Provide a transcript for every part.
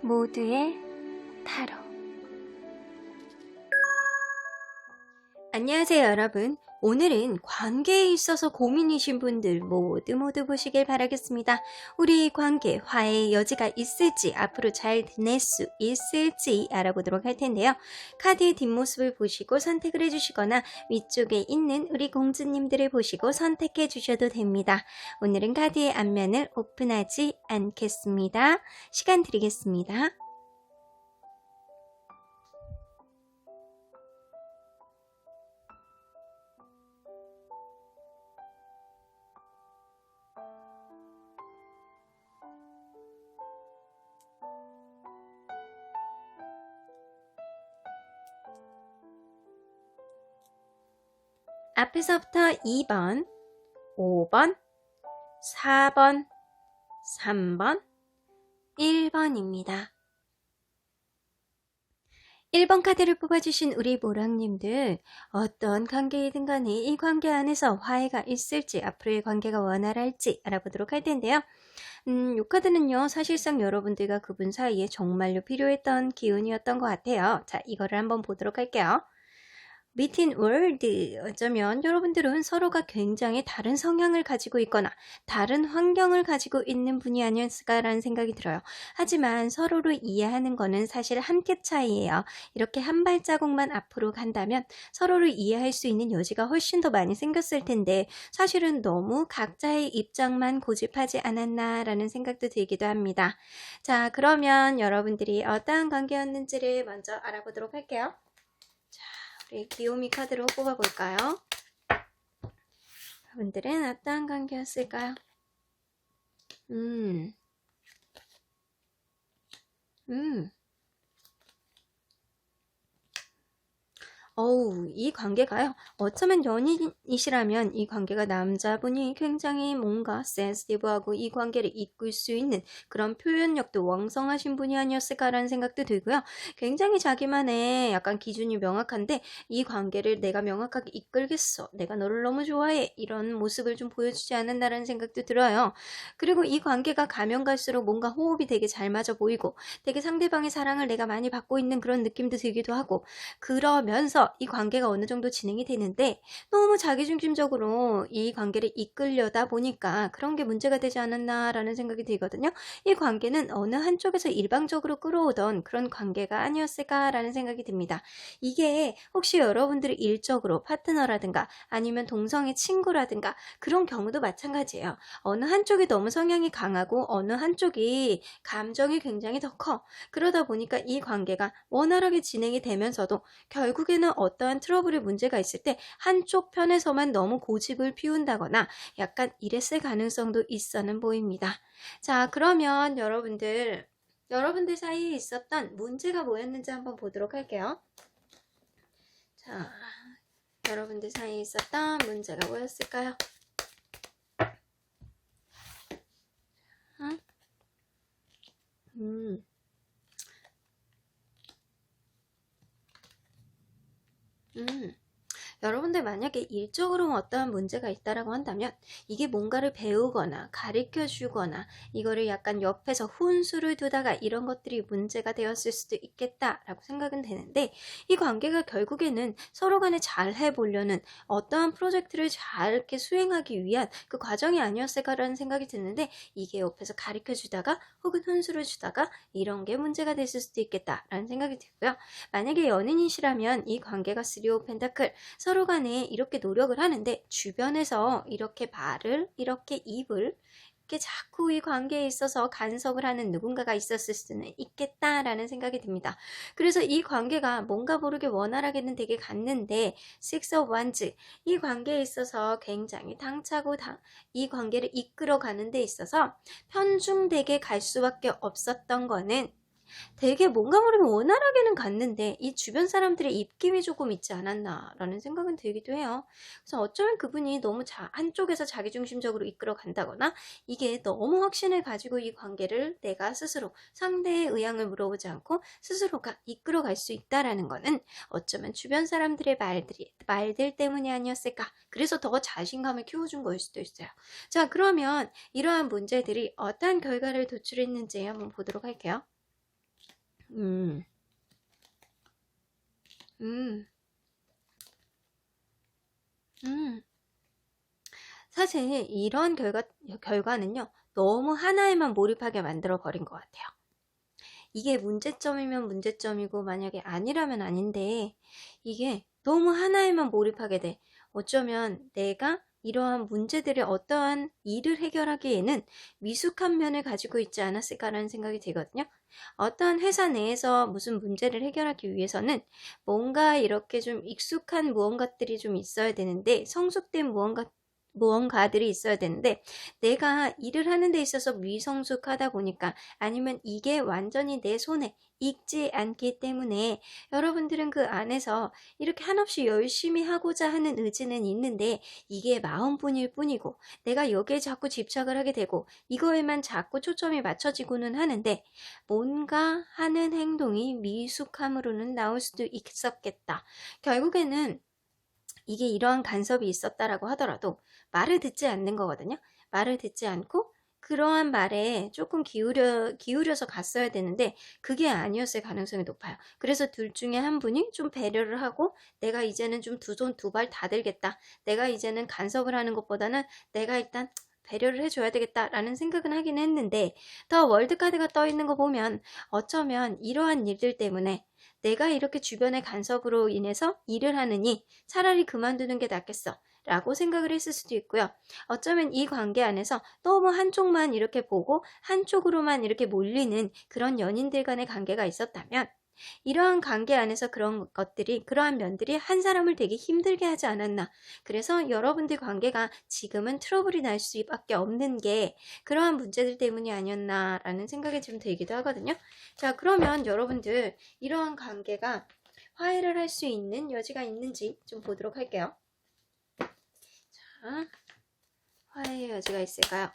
모두의 타로. 안녕하세요 여러분. 오늘은 관계에 있어서 고민이신 분들 모두 보시길 바라겠습니다. 우리 관계 화해의 여지가 있을지, 앞으로 잘 지낼 수 있을지 알아보도록 할 텐데요. 카드의 뒷모습을 보시고 선택을 해주시거나 위쪽에 있는 우리 공주님들을 보시고 선택해 주셔도 됩니다. 오늘은 카드의 앞면을 오픈하지 않겠습니다. 시간 드리겠습니다. 앞에서부터 2번, 5번, 4번, 3번, 1번입니다. 1번 카드를 뽑아주신 우리 모랑님들, 어떤 관계이든 간에 이 관계 안에서 화해가 있을지, 앞으로의 관계가 원활할지 알아보도록 할 텐데요. 이 카드는요, 사실상 여러분들과 그분 사이에 정말로 필요했던 기운이었던 것 같아요. 자, 이거를 한번 보도록 할게요. 미틴 월드, 어쩌면 여러분들은 서로가 굉장히 다른 성향을 가지고 있거나 다른 환경을 가지고 있는 분이 아니었을까라는 생각이 들어요. 하지만 서로를 이해하는 거는 사실 한 끗 차이예요. 이렇게 한 발자국만 앞으로 간다면 서로를 이해할 수 있는 여지가 훨씬 더 많이 생겼을 텐데, 사실은 너무 각자의 입장만 고집하지 않았나라는 생각도 들기도 합니다. 자, 그러면 여러분들이 어떠한 관계였는지를 먼저 알아보도록 할게요. 우리 귀요미 카드로 뽑아볼까요? 여러분들은 어떠한 관계였을까요? 이 관계가요. 어쩌면 연인이시라면 이 관계가 남자분이 굉장히 뭔가 센시티브하고 이 관계를 이끌 수 있는 그런 표현력도 왕성하신 분이 아니었을까라는 생각도 들고요. 굉장히 자기만의 약간 기준이 명확한데 이 관계를 내가 명확하게 이끌겠어, 내가 너를 너무 좋아해, 이런 모습을 좀 보여주지 않는다라는 생각도 들어요. 그리고 이 관계가 가면 갈수록 뭔가 호흡이 되게 잘 맞아 보이고 되게 상대방의 사랑을 내가 많이 받고 있는 그런 느낌도 들기도 하고, 그러면서 이 관계가 어느 정도 진행이 되는데 너무 자기중심적으로 이 관계를 이끌려다 보니까 그런 게 문제가 되지 않았나라는 생각이 들거든요. 이 관계는 어느 한쪽에서 일방적으로 끌어오던 그런 관계가 아니었을까라는 생각이 듭니다. 이게 혹시 여러분들이 일적으로 파트너라든가 아니면 동성의 친구라든가 그런 경우도 마찬가지예요. 어느 한쪽이 너무 성향이 강하고 어느 한쪽이 감정이 굉장히 더 커. 그러다 보니까 이 관계가 원활하게 진행이 되면서도 결국에는 어떠한 트러블의 문제가 있을 때 한쪽 편에서만 너무 고집을 피운다거나 약간 이랬을 가능성도 있어는 보입니다. 자, 그러면 여러분들 사이에 있었던 문제가 뭐였는지 한번 보도록 할게요. 자, 여러분들 사이에 있었던 문제가 뭐였을까요? 여러분들 만약에 일적으로 어떠한 문제가 있다라고 한다면 이게 뭔가를 배우거나 가르쳐 주거나 이거를 약간 옆에서 훈수를 두다가 이런 것들이 문제가 되었을 수도 있겠다라고 생각은 되는데, 이 관계가 결국에는 서로 간에 잘 해보려는 어떠한 프로젝트를 잘 이렇게 수행하기 위한 그 과정이 아니었을까라는 생각이 드는데, 이게 옆에서 가르쳐 주다가 혹은 훈수를 주다가 이런 게 문제가 됐을 수도 있겠다라는 생각이 들고요. 만약에 연인이시라면 이 관계가 3 오브 펜타클, 서로 간에 이렇게 노력을 하는데 주변에서 이렇게 말을, 이렇게 입을 이렇게 자꾸 이 관계에 있어서 간섭을 하는 누군가가 있었을 수는 있겠다라는 생각이 듭니다. 그래서 이 관계가 뭔가 모르게 원활하게는 되게 갔는데 6 of Wands, 이 관계에 있어서 굉장히 당차고 이 관계를 이끌어가는 데 있어서 편중되게 갈 수밖에 없었던 거는, 되게 뭔가 모르게 원활하게는 갔는데 이 주변 사람들의 입김이 조금 있지 않았나라는 생각은 들기도 해요. 그래서 어쩌면 그분이 너무 한쪽에서 자기중심적으로 이끌어 간다거나 이게 너무 확신을 가지고 이 관계를 내가 스스로 상대의 의향을 물어보지 않고 스스로가 이끌어 갈 수 있다라는 거는 어쩌면 주변 사람들의 말들 때문이 아니었을까. 그래서 더 자신감을 키워준 거일 수도 있어요. 자, 그러면 이러한 문제들이 어떠한 결과를 도출했는지 한번 보도록 할게요. 음, 음, 음. 사실 이런 결과는요, 너무 하나에만 몰입하게 만들어 버린 것 같아요. 이게 문제점이면 문제점이고 만약에 아니라면 아닌데 이게 너무 하나에만 몰입하게 돼. 어쩌면 내가 이러한 문제들의 어떠한 일을 해결하기에는 미숙한 면을 가지고 있지 않았을까라는 생각이 들거든요. 어떠한 회사 내에서 무슨 문제를 해결하기 위해서는 뭔가 이렇게 좀 익숙한 무언가들이 좀 있어야 되는데 성숙된 무언가들이 있어야 되는데 내가 일을 하는 데 있어서 미성숙하다 보니까 아니면 이게 완전히 내 손에 익지 않기 때문에 여러분들은 그 안에서 이렇게 한없이 열심히 하고자 하는 의지는 있는데 이게 마음뿐일 뿐이고 내가 여기에 자꾸 집착을 하게 되고 이거에만 자꾸 초점이 맞춰지고는 하는데 뭔가 하는 행동이 미숙함으로는 나올 수도 있었겠다. 결국에는 이게 이러한 간섭이 있었다라고 하더라도 말을 듣지 않는 거거든요. 말을 듣지 않고 그러한 말에 조금 기울여서 갔어야 되는데 그게 아니었을 가능성이 높아요. 그래서 둘 중에 한 분이 좀 배려를 하고 내가 이제는 좀 두 손 두 발 다 들겠다. 내가 이제는 간섭을 하는 것보다는 내가 일단 배려를 해줘야 되겠다라는 생각은 하긴 했는데 더 월드카드가 떠 있는 거 보면 어쩌면 이러한 일들 때문에 내가 이렇게 주변의 간섭으로 인해서 일을 하느니 차라리 그만두는 게 낫겠어 라고 생각을 했을 수도 있고요. 어쩌면 이 관계 안에서 너무 한쪽만 이렇게 보고 한쪽으로만 이렇게 몰리는 그런 연인들 간의 관계가 있었다면 이러한 관계 안에서 그러한 면들이 한 사람을 되게 힘들게 하지 않았나. 그래서 여러분들 관계가 지금은 트러블이 날 수밖에 없는 게 그러한 문제들 때문이 아니었나라는 생각이 좀 들기도 하거든요. 자, 그러면 여러분들 이러한 관계가 화해를 할 수 있는 여지가 있는지 좀 보도록 할게요. 자, 화해의 여지가 있을까요?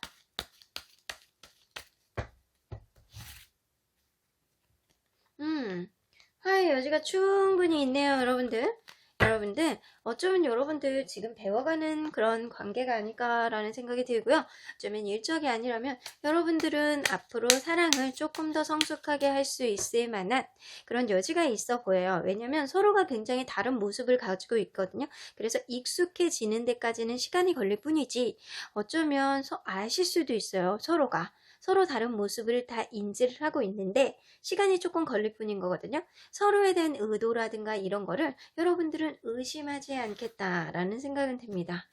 화해의 여지가 충분히 있네요, 여러분들. 여러분들, 어쩌면 여러분들 지금 배워가는 그런 관계가 아닐까라는 생각이 들고요. 어쩌면 일적이 아니라면 여러분들은 앞으로 사랑을 조금 더 성숙하게 할 수 있을 만한 그런 여지가 있어 보여요. 왜냐면 서로가 굉장히 다른 모습을 가지고 있거든요. 그래서 익숙해지는 데까지는 시간이 걸릴 뿐이지 어쩌면 아실 수도 있어요. 서로 다른 모습을 다 인지를 하고 있는데 시간이 조금 걸릴 뿐인 거거든요. 서로에 대한 의도라든가 이런 거를 여러분들은 의심하지 않겠다라는 생각은 듭니다.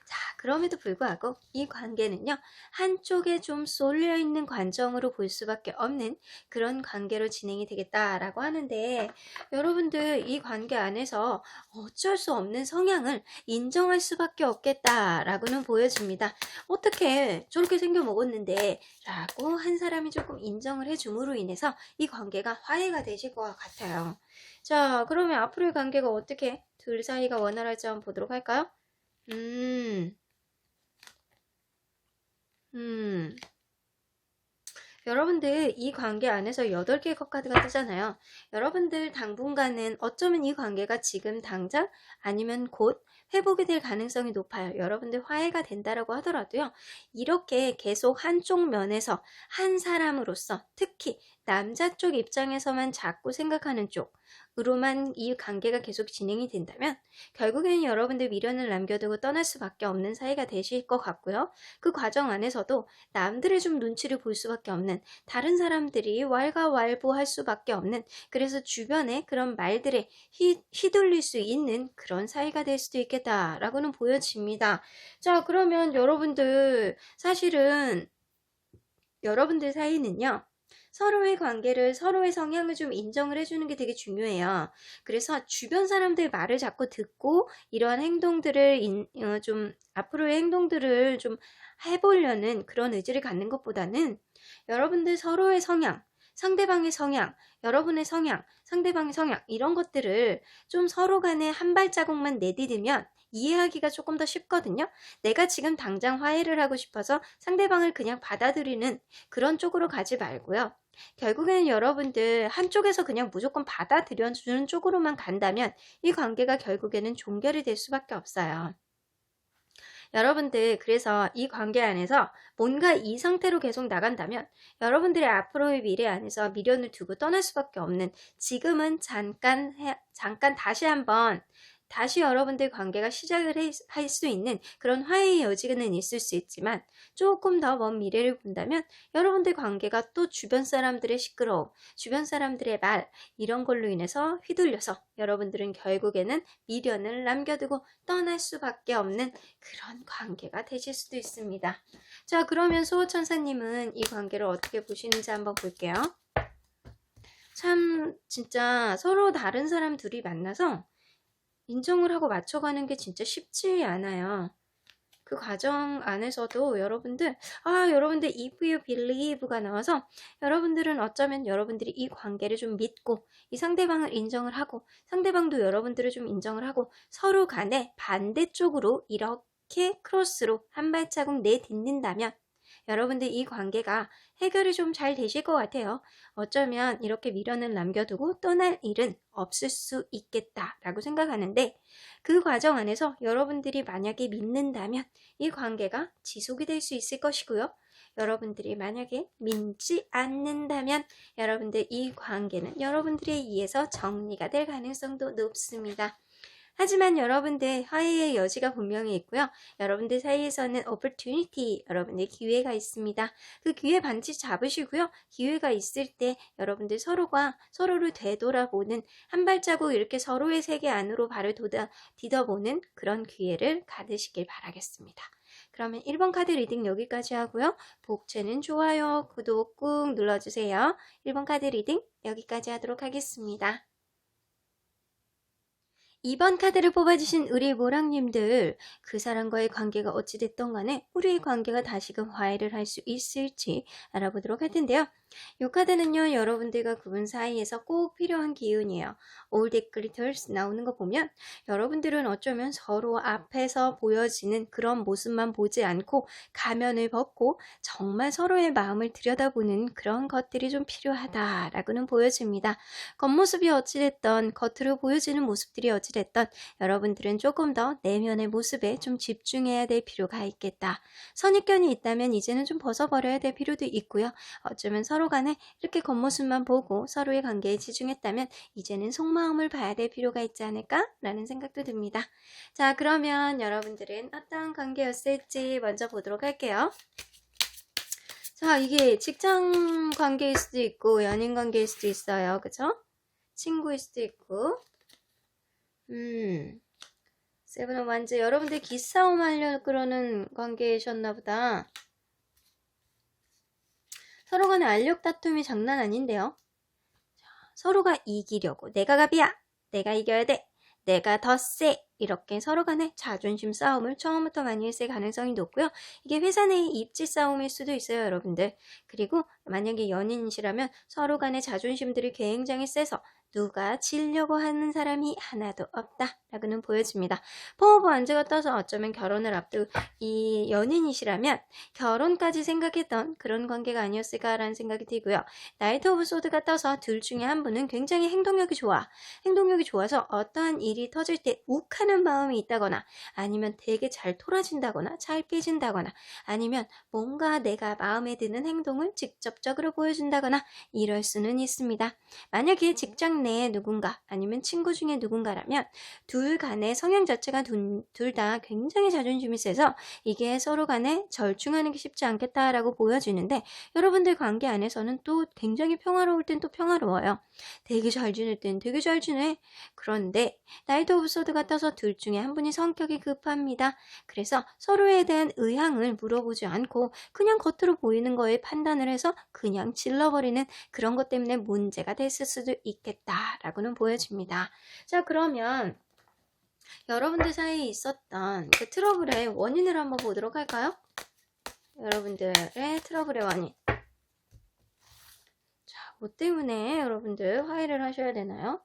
자, 그럼에도 불구하고 이 관계는요, 한쪽에 좀 쏠려 있는 관점으로 볼 수밖에 없는 그런 관계로 진행이 되겠다라고 하는데, 여러분들 이 관계 안에서 어쩔 수 없는 성향을 인정할 수밖에 없겠다라고는 보여집니다. 어떻게 저렇게 생겨 먹었는데 라고 한 사람이 조금 인정을 해줌으로 인해서 이 관계가 화해가 되실 것 같아요. 자, 그러면 앞으로의 관계가 어떻게 둘 사이가 원활할지 한번 보도록 할까요? 음, 음. 여러분들 이 관계 안에서 8개의 컵카드가 뜨잖아요. 여러분들 당분간은 어쩌면 이 관계가 지금 당장 아니면 곧 회복이 될 가능성이 높아요. 여러분들 화해가 된다라고 하더라도요. 이렇게 계속 한쪽 면에서 한 사람으로서 특히 남자 쪽 입장에서만 자꾸 생각하는 쪽으로만 이 관계가 계속 진행이 된다면 결국에는 여러분들 미련을 남겨두고 떠날 수밖에 없는 사이가 되실 것 같고요. 그 과정 안에서도 남들의 좀 눈치를 볼 수밖에 없는 다른 사람들이 왈가왈부할 수밖에 없는 그래서 주변에 그런 말들에 휘둘릴 수 있는 그런 사이가 될 수도 있겠다라고는 보여집니다. 자, 그러면 여러분들 사실은 여러분들 사이는요. 서로의 관계를 서로의 성향을 좀 인정을 해주는 게 되게 중요해요. 그래서 주변 사람들 말을 자꾸 듣고 이러한 행동들을 좀 앞으로의 행동들을 좀 해보려는 그런 의지를 갖는 것보다는 여러분들 서로의 성향, 상대방의 성향, 여러분의 성향, 상대방의 성향 이런 것들을 좀 서로 간에 한 발자국만 내디디면 이해하기가 조금 더 쉽거든요. 내가 지금 당장 화해를 하고 싶어서 상대방을 그냥 받아들이는 그런 쪽으로 가지 말고요. 결국에는 여러분들 한쪽에서 그냥 무조건 받아들여주는 쪽으로만 간다면 이 관계가 결국에는 종결이 될 수밖에 없어요. 여러분들 그래서 이 관계 안에서 뭔가 이 상태로 계속 나간다면 여러분들의 앞으로의 미래 안에서 미련을 두고 떠날 수밖에 없는 지금은 잠깐 다시 여러분들 관계가 시작을 할 수 있는 그런 화해의 여지는 있을 수 있지만 조금 더 먼 미래를 본다면 여러분들 관계가 또 주변 사람들의 시끄러움, 주변 사람들의 말 이런 걸로 인해서 휘둘려서 여러분들은 결국에는 미련을 남겨두고 떠날 수밖에 없는 그런 관계가 되실 수도 있습니다. 자, 그러면 수호천사님은 이 관계를 어떻게 보시는지 한번 볼게요. 참 진짜 서로 다른 사람 둘이 만나서 인정을 하고 맞춰가는 게 진짜 쉽지 않아요. 그 과정 안에서도 여러분들 if you believe가 나와서 여러분들은 어쩌면 여러분들이 이 관계를 좀 믿고 이 상대방을 인정을 하고 상대방도 여러분들을 좀 인정을 하고 서로 간에 반대쪽으로 이렇게 크로스로 한 발자국 내딛는다면 여러분들 이 관계가 해결이 좀 잘 되실 것 같아요. 어쩌면 이렇게 미련을 남겨두고 떠날 일은 없을 수 있겠다라고 생각하는데 그 과정 안에서 여러분들이 만약에 믿는다면 이 관계가 지속이 될 수 있을 것이고요. 여러분들이 만약에 믿지 않는다면 여러분들 이 관계는 여러분들에 의해서 정리가 될 가능성도 높습니다. 하지만 여러분들 화해의 여지가 분명히 있고요. 여러분들 사이에서는 opportunity, 여러분들 기회가 있습니다. 그 기회 반드시 잡으시고요. 기회가 있을 때 여러분들 서로를 되돌아보는 한 발자국 이렇게 서로의 세계 안으로 발을 디뎌보는 그런 기회를 가지시길 바라겠습니다. 그러면 1번 카드 리딩 여기까지 하고요. 복채는 좋아요, 구독 꾹 눌러주세요. 1번 카드 리딩 여기까지 하도록 하겠습니다. 2번 카드를 뽑아주신 우리 모랑님들, 그 사람과의 관계가 어찌됐던 간에 우리의 관계가 다시금 화해를 할 수 있을지 알아보도록 할 텐데요. 이 카드는요, 여러분들과 그분 사이에서 꼭 필요한 기운이에요. All that glitters 나오는 거 보면 여러분들은 어쩌면 서로 앞에서 보여지는 그런 모습만 보지 않고 가면을 벗고 정말 서로의 마음을 들여다보는 그런 것들이 좀 필요하다라고는 보여집니다. 겉모습이 어찌됐던 겉으로 보여지는 모습들이 어찌됐던 여러분들은 조금 더 내면의 모습에 좀 집중해야 될 필요가 있겠다. 선입견이 있다면 이제는 좀 벗어버려야 될 필요도 있고요. 어쩌면 서로 간에 이렇게 겉모습만 보고 서로의 관계에 치중했다면 이제는 속마음을 봐야 될 필요가 있지 않을까라는 생각도 듭니다. 자, 그러면 여러분들은 어떤 관계였을지 먼저 보도록 할게요. 자, 이게 직장 관계일 수도 있고 연인 관계일 수도 있어요. 그죠? 친구일 수도 있고. 세븐 오브 완즈, 여러분들 기싸움 하려고 그러는 관계이셨나 보다. 서로 간의 알력 다툼이 장난 아닌데요. 서로가 이기려고 내가 갑이야, 내가 이겨야 돼, 내가 더 세, 이렇게 서로 간의 자존심 싸움을 처음부터 많이 했을 가능성이 높고요. 이게 회사 내의 입지 싸움일 수도 있어요, 여러분들. 그리고 만약에 연인이시라면 서로 간의 자존심들이 굉장히 세서 누가 지려고 하는 사람이 하나도 없다라고는 보여집니다. 포 오브 완즈가 떠서 어쩌면 결혼을 앞두고 이 연인이시라면 결혼까지 생각했던 그런 관계가 아니었을까라는 생각이 들고요. 나이트 오브 소드가 떠서 둘 중에 한 분은 굉장히 행동력이 좋아서 어떠한 일이 터질 때 욱하는 마음이 있다거나 아니면 되게 잘 토라진다거나 잘 삐진다거나 아니면 뭔가 내가 마음에 드는 행동을 직접적으로 보여준다거나 이럴 수는 있습니다. 만약에 직장 내에 누군가 아니면 친구 중에 누군가라면 둘 간의 성향 자체가 둘 다 굉장히 자존심이 세서 이게 서로 간에 절충하는 게 쉽지 않겠다라고 보여지는데 여러분들 관계 안에서는 또 굉장히 평화로울 땐 또 평화로워요. 되게 잘 지낼 땐 되게 잘 지내. 그런데 나이트 오브 소드가 떠서 둘 중에 한 분이 성격이 급합니다. 그래서 서로에 대한 의향을 물어보지 않고 그냥 겉으로 보이는 거에 판단을 해서 그냥 질러버리는 그런 것 때문에 문제가 됐을 수도 있겠다라고는 보여집니다. 자, 그러면 여러분들 사이에 있었던 그 트러블의 원인을 한번 보도록 할까요? 여러분들의 트러블의 원인. 자, 뭐 때문에 여러분들 화해를 하셔야 되나요?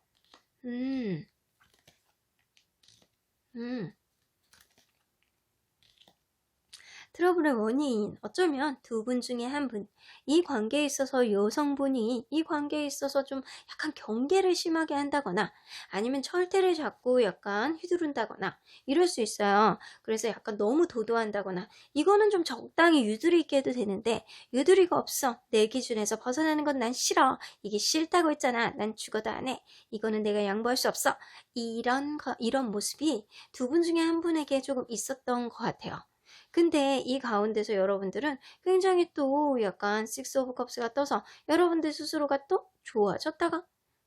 트러블의 원인, 어쩌면 두 분 중에 한 분, 이 관계에 있어서 여성분이 이 관계에 있어서 좀 약간 경계를 심하게 한다거나 아니면 철퇴를 잡고 약간 휘두른다거나 이럴 수 있어요. 그래서 약간 너무 도도한다거나 이거는 좀 적당히 유두리 있게 해도 되는데 유두리가 없어. 내 기준에서 벗어나는 건 난 싫어. 이게 싫다고 했잖아. 난 죽어도 안 해. 이거는 내가 양보할 수 없어. 이런 모습이 두 분 중에 한 분에게 조금 있었던 것 같아요. 근데 이 가운데서 여러분들은 굉장히 또 약간 식스 오브 컵스가 떠서 여러분들 스스로가 또 좋아졌다가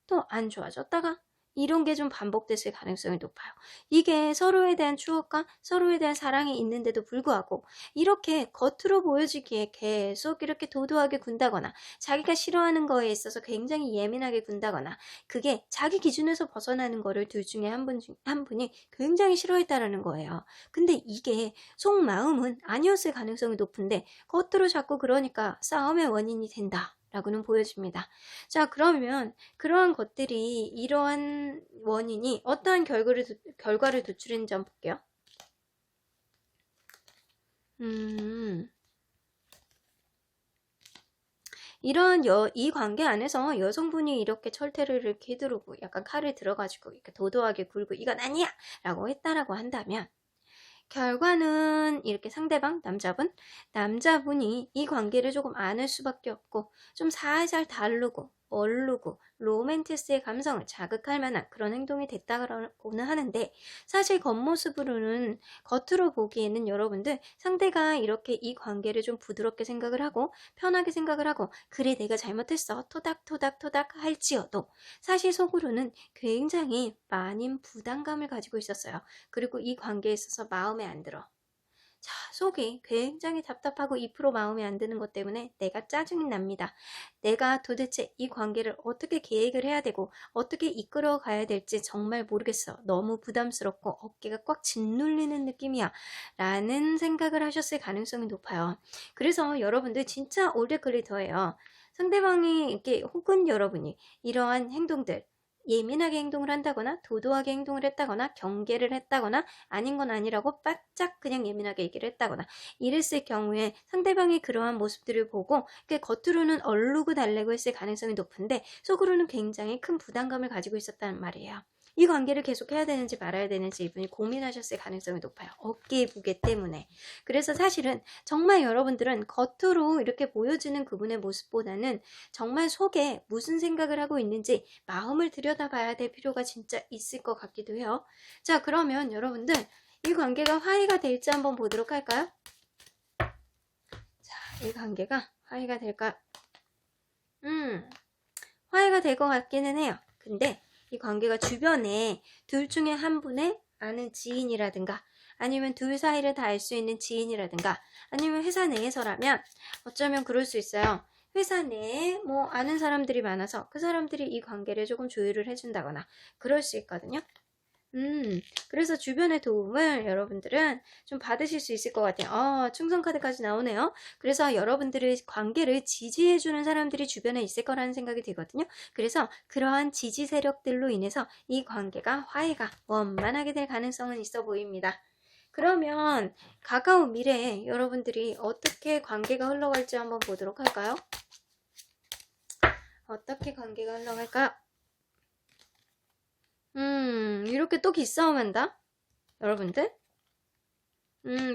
또 안 좋아졌다가 이런 게 좀 반복됐을 가능성이 높아요. 이게 서로에 대한 추억과 서로에 대한 사랑이 있는데도 불구하고 이렇게 겉으로 보여지기에 계속 이렇게 도도하게 군다거나 자기가 싫어하는 거에 있어서 굉장히 예민하게 군다거나 그게 자기 기준에서 벗어나는 거를 둘 중에 한 분이 굉장히 싫어했다라는 거예요. 근데 이게 속마음은 아니었을 가능성이 높은데 겉으로 자꾸 그러니까 싸움의 원인이 된다. 라고는 보여집니다. 자, 그러면 그러한 것들이 이러한 원인이 어떠한 결과를 도출했는지 한번 볼게요. 이런 이 관계 안에서 여성분이 이렇게 철퇴를 이렇게 휘두르고 약간 칼을 들어가지고 이렇게 도도하게 굴고 이건 아니야! 라고 했다라고 한다면 결과는 이렇게 상대방 남자분이 이 관계를 조금 안을 수밖에 없고 좀 살살 다루고 얼르고 로맨티스의 감성을 자극할 만한 그런 행동이 됐다고는 하는데 사실 겉모습으로는 겉으로 보기에는 여러분들 상대가 이렇게 이 관계를 좀 부드럽게 생각을 하고 편하게 생각을 하고 그래 내가 잘못했어 토닥토닥토닥 할지어도 사실 속으로는 굉장히 많은 부담감을 가지고 있었어요. 그리고 이 관계에 있어서 마음에 안 들어. 자, 속이 굉장히 답답하고 2% 마음에 안 드는 것 때문에 내가 짜증이 납니다. 내가 도대체 이 관계를 어떻게 계획을 해야 되고 어떻게 이끌어 가야 될지 정말 모르겠어. 너무 부담스럽고 어깨가 꽉 짓눌리는 느낌이야. 라는 생각을 하셨을 가능성이 높아요. 그래서 여러분들 진짜 올데클리터예요. 상대방이 이렇게 혹은 여러분이 이러한 행동들 예민하게 행동을 한다거나 도도하게 행동을 했다거나 경계를 했다거나 아닌 건 아니라고 바짝 그냥 예민하게 얘기를 했다거나 이랬을 경우에 상대방이 그러한 모습들을 보고 겉으로는 얼르고 달래고 했을 가능성이 높은데 속으로는 굉장히 큰 부담감을 가지고 있었다는 말이에요. 이 관계를 계속 해야 되는지 말아야 되는지 이분이 고민하셨을 가능성이 높아요. 어깨 무게 때문에. 그래서 사실은 정말 여러분들은 겉으로 이렇게 보여지는 그분의 모습보다는 정말 속에 무슨 생각을 하고 있는지 마음을 들여다봐야 될 필요가 진짜 있을 것 같기도 해요. 자, 그러면 여러분들 이 관계가 화해가 될지 한번 보도록 할까요? 자, 이 관계가 화해가 될까? 화해가 될 것 같기는 해요. 근데 이 관계가 주변에 둘 중에 한 분의 아는 지인이라든가 아니면 둘 사이를 다 알 수 있는 지인이라든가 아니면 회사 내에서라면 어쩌면 그럴 수 있어요. 회사 내에 뭐 아는 사람들이 많아서 그 사람들이 이 관계를 조금 조율을 해준다거나 그럴 수 있거든요. 그래서 주변의 도움을 여러분들은 좀 받으실 수 있을 것 같아요. 충성 카드까지 나오네요. 그래서 여러분들의 관계를 지지해주는 사람들이 주변에 있을 거라는 생각이 들거든요. 그래서 그러한 지지 세력들로 인해서 이 관계가 화해가 원만하게 될 가능성은 있어 보입니다. 그러면 가까운 미래에 여러분들이 어떻게 관계가 흘러갈지 한번 보도록 할까요? 어떻게 관계가 흘러갈까요? 이렇게 또 기싸움 한다? 여러분들?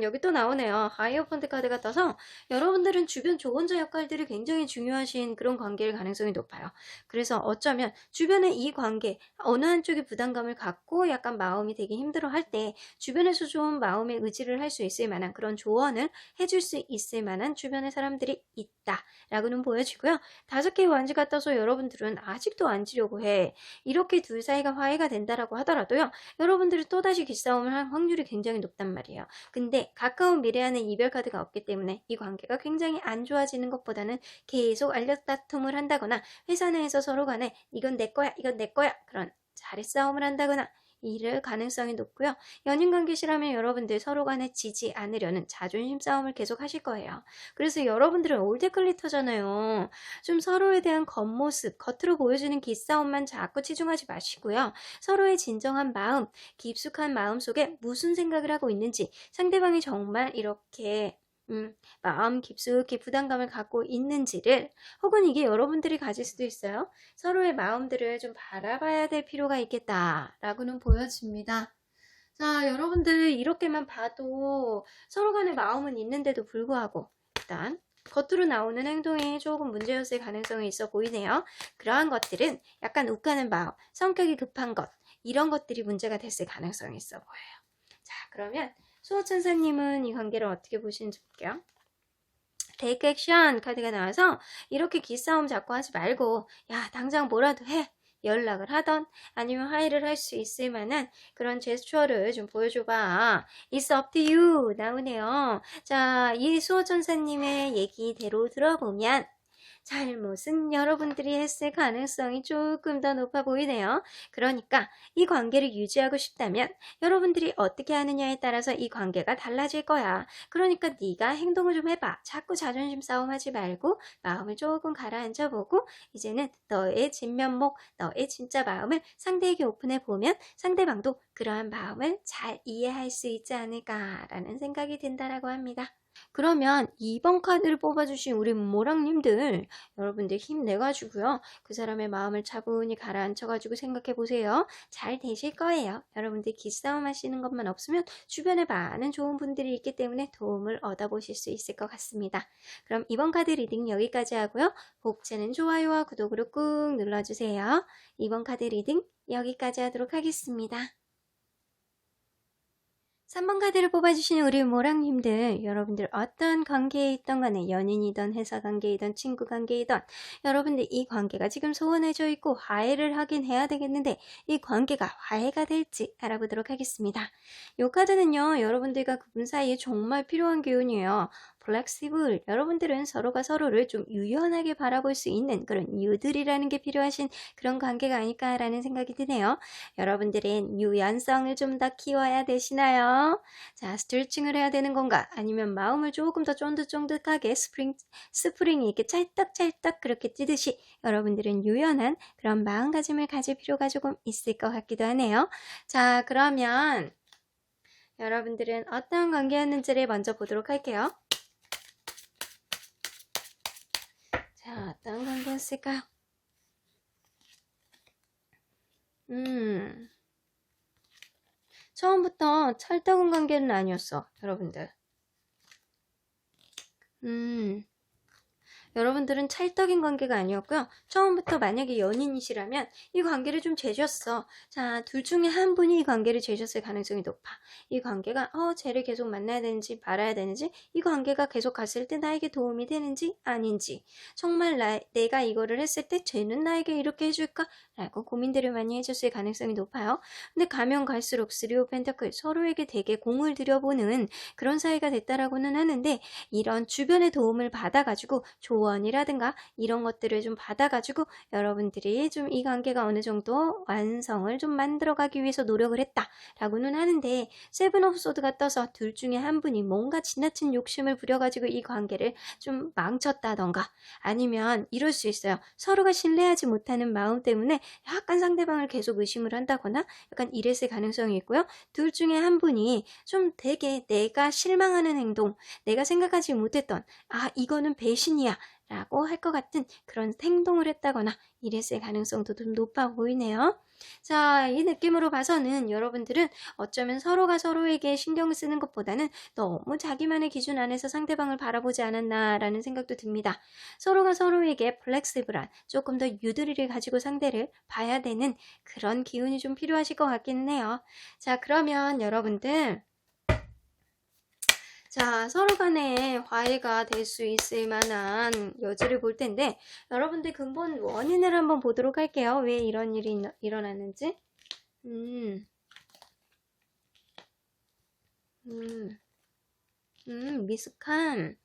여기 또 나오네요. 하이어펀트 카드가 떠서 여러분들은 주변 조언자 역할들이 굉장히 중요하신 그런 관계일 가능성이 높아요. 그래서 어쩌면 주변에 이 관계 어느 한쪽이 부담감을 갖고 약간 마음이 되게 힘들어 할 때 주변에서 좀 마음의 의지를 할 수 있을 만한 그런 조언을 해줄 수 있을 만한 주변의 사람들이 있다 라고는 보여지고요. 5개의 완지가 떠서 여러분들은 아직도 안 지려고 해. 이렇게 둘 사이가 화해가 된다라고 하더라도요. 여러분들이 또다시 기싸움을 할 확률이 굉장히 높단 말이에요. 근데 가까운 미래에는 이별 카드가 없기 때문에 이 관계가 굉장히 안 좋아지는 것보다는 계속 알력다툼을 한다거나 회사 내에서 서로 간에 이건 내 거야 이건 내 거야 그런 자리싸움을 한다거나 이럴 가능성이 높고요. 연인관계시라면 여러분들 서로 간에 지지 않으려는 자존심 싸움을 계속 하실 거예요. 그래서 여러분들은 올드클리터잖아요. 좀 서로에 대한 겉모습, 겉으로 보여지는 기싸움만 자꾸 치중하지 마시고요. 서로의 진정한 마음, 깊숙한 마음 속에 무슨 생각을 하고 있는지 상대방이 정말 이렇게 마음 깊숙이 부담감을 갖고 있는지를 혹은 이게 여러분들이 가질 수도 있어요. 서로의 마음들을 좀 바라봐야 될 필요가 있겠다라고는 보여집니다. 자, 여러분들 이렇게만 봐도 서로 간의 마음은 있는데도 불구하고 일단 겉으로 나오는 행동이 조금 문제였을 가능성이 있어 보이네요. 그러한 것들은 약간 욱하는 마음, 성격이 급한 것 이런 것들이 문제가 됐을 가능성이 있어 보여요. 자, 그러면 수호천사님은 이 관계를 어떻게 보시는지 볼게요. 테이크 액션 카드가 나와서 이렇게 기싸움 자꾸 하지 말고 야 당장 뭐라도 해 연락을 하던 아니면 화해를 할 수 있을 만한 그런 제스처를 좀 보여줘봐. It's up to you 나오네요. 자, 이 수호천사님의 얘기대로 들어보면 잘못은 여러분들이 했을 가능성이 조금 더 높아 보이네요. 그러니까 이 관계를 유지하고 싶다면 여러분들이 어떻게 하느냐에 따라서 이 관계가 달라질 거야. 그러니까 네가 행동을 좀 해봐. 자꾸 자존심 싸움하지 말고 마음을 조금 가라앉혀보고 이제는 너의 진면목, 너의 진짜 마음을 상대에게 오픈해보면 상대방도 그러한 마음을 잘 이해할 수 있지 않을까라는 생각이 든다라고 합니다. 그러면 2번 카드를 뽑아주신 우리 모랑님들 여러분들 힘내가지고요. 그 사람의 마음을 차분히 가라앉혀가지고 생각해보세요. 잘 되실 거예요. 여러분들 기싸움 하시는 것만 없으면 주변에 많은 좋은 분들이 있기 때문에 도움을 얻어보실 수 있을 것 같습니다. 그럼 이번 카드 리딩 여기까지 하고요. 복채는 좋아요와 구독으로 꾹 눌러주세요. 이번 카드 리딩 여기까지 하도록 하겠습니다. 3번 카드를 뽑아주시는 우리 모랑님들 여러분들 어떤 관계에 있던 간에 연인이든 회사 관계이든 친구 관계이든 여러분들 이 관계가 지금 소원해져 있고 화해를 하긴 해야 되겠는데 이 관계가 화해가 될지 알아보도록 하겠습니다. 이 카드는요 여러분들과 그분 사이에 정말 필요한 기운이에요. 플렉시블 여러분들은 서로가 서로를 좀 유연하게 바라볼 수 있는 그런 유들이라는 게 필요하신 그런 관계가 아닐까라는 생각이 드네요. 여러분들은 유연성을 좀 더 키워야 되시나요? 자, 스트레칭을 해야 되는 건가? 아니면 마음을 조금 더 쫀득쫀득하게 스프링이 이렇게 찰떡찰떡 그렇게 찌듯이 여러분들은 유연한 그런 마음가짐을 가질 필요가 조금 있을 것 같기도 하네요. 자, 그러면 여러분들은 어떤 관계였는지를 먼저 보도록 할게요. 자, 어떤 관계였을까요? 처음부터 찰떡은 관계는 아니었어, 여러분들. 여러분들은 찰떡인 관계가 아니었고요. 처음부터 만약에 연인이시라면 이 관계를 좀 재셨어. 자, 둘 중에 한 분이 이 관계를 재셨을 가능성이 높아. 이 관계가 쟤를 계속 만나야 되는지 말아야 되는지 이 관계가 계속 갔을 때 나에게 도움이 되는지 아닌지 정말 내가 이거를 했을 때 쟤는 나에게 이렇게 해줄까? 라고 고민들을 많이 해줬을 가능성이 높아요. 근데 가면 갈수록 3 오브 펜터클 서로에게 되게 공을 들여보는 그런 사이가 됐다라고는 하는데 이런 주변의 도움을 받아가지고 조언이라든가 이런 것들을 좀 받아가지고 여러분들이 좀 이 관계가 어느 정도 완성을 좀 만들어가기 위해서 노력을 했다라고는 하는데 세븐 오브 소드가 떠서 둘 중에 한 분이 뭔가 지나친 욕심을 부려가지고 이 관계를 좀 망쳤다던가 아니면 이럴 수 있어요. 서로가 신뢰하지 못하는 마음 때문에 약간 상대방을 계속 의심을 한다거나 약간 이랬을 가능성이 있고요. 둘 중에 한 분이 좀 되게 내가 실망하는 행동, 내가 생각하지 못했던 이거는 배신이야 라고 할 것 같은 그런 행동을 했다거나 이랬을 가능성도 좀 높아 보이네요. 자, 이 느낌으로 봐서는 여러분들은 어쩌면 서로가 서로에게 신경을 쓰는 것보다는 너무 자기만의 기준 안에서 상대방을 바라보지 않았나라는 생각도 듭니다. 서로가 서로에게 플렉시블한 조금 더 유도리를 가지고 상대를 봐야 되는 그런 기운이 좀 필요하실 것 같기는 해요. 자, 그러면 여러분들 자, 서로 간에 화해가 될 수 있을 만한 여지를 볼 텐데 여러분들 근본 원인을 한번 보도록 할게요. 왜 이런 일이 일어났는지. 미숙한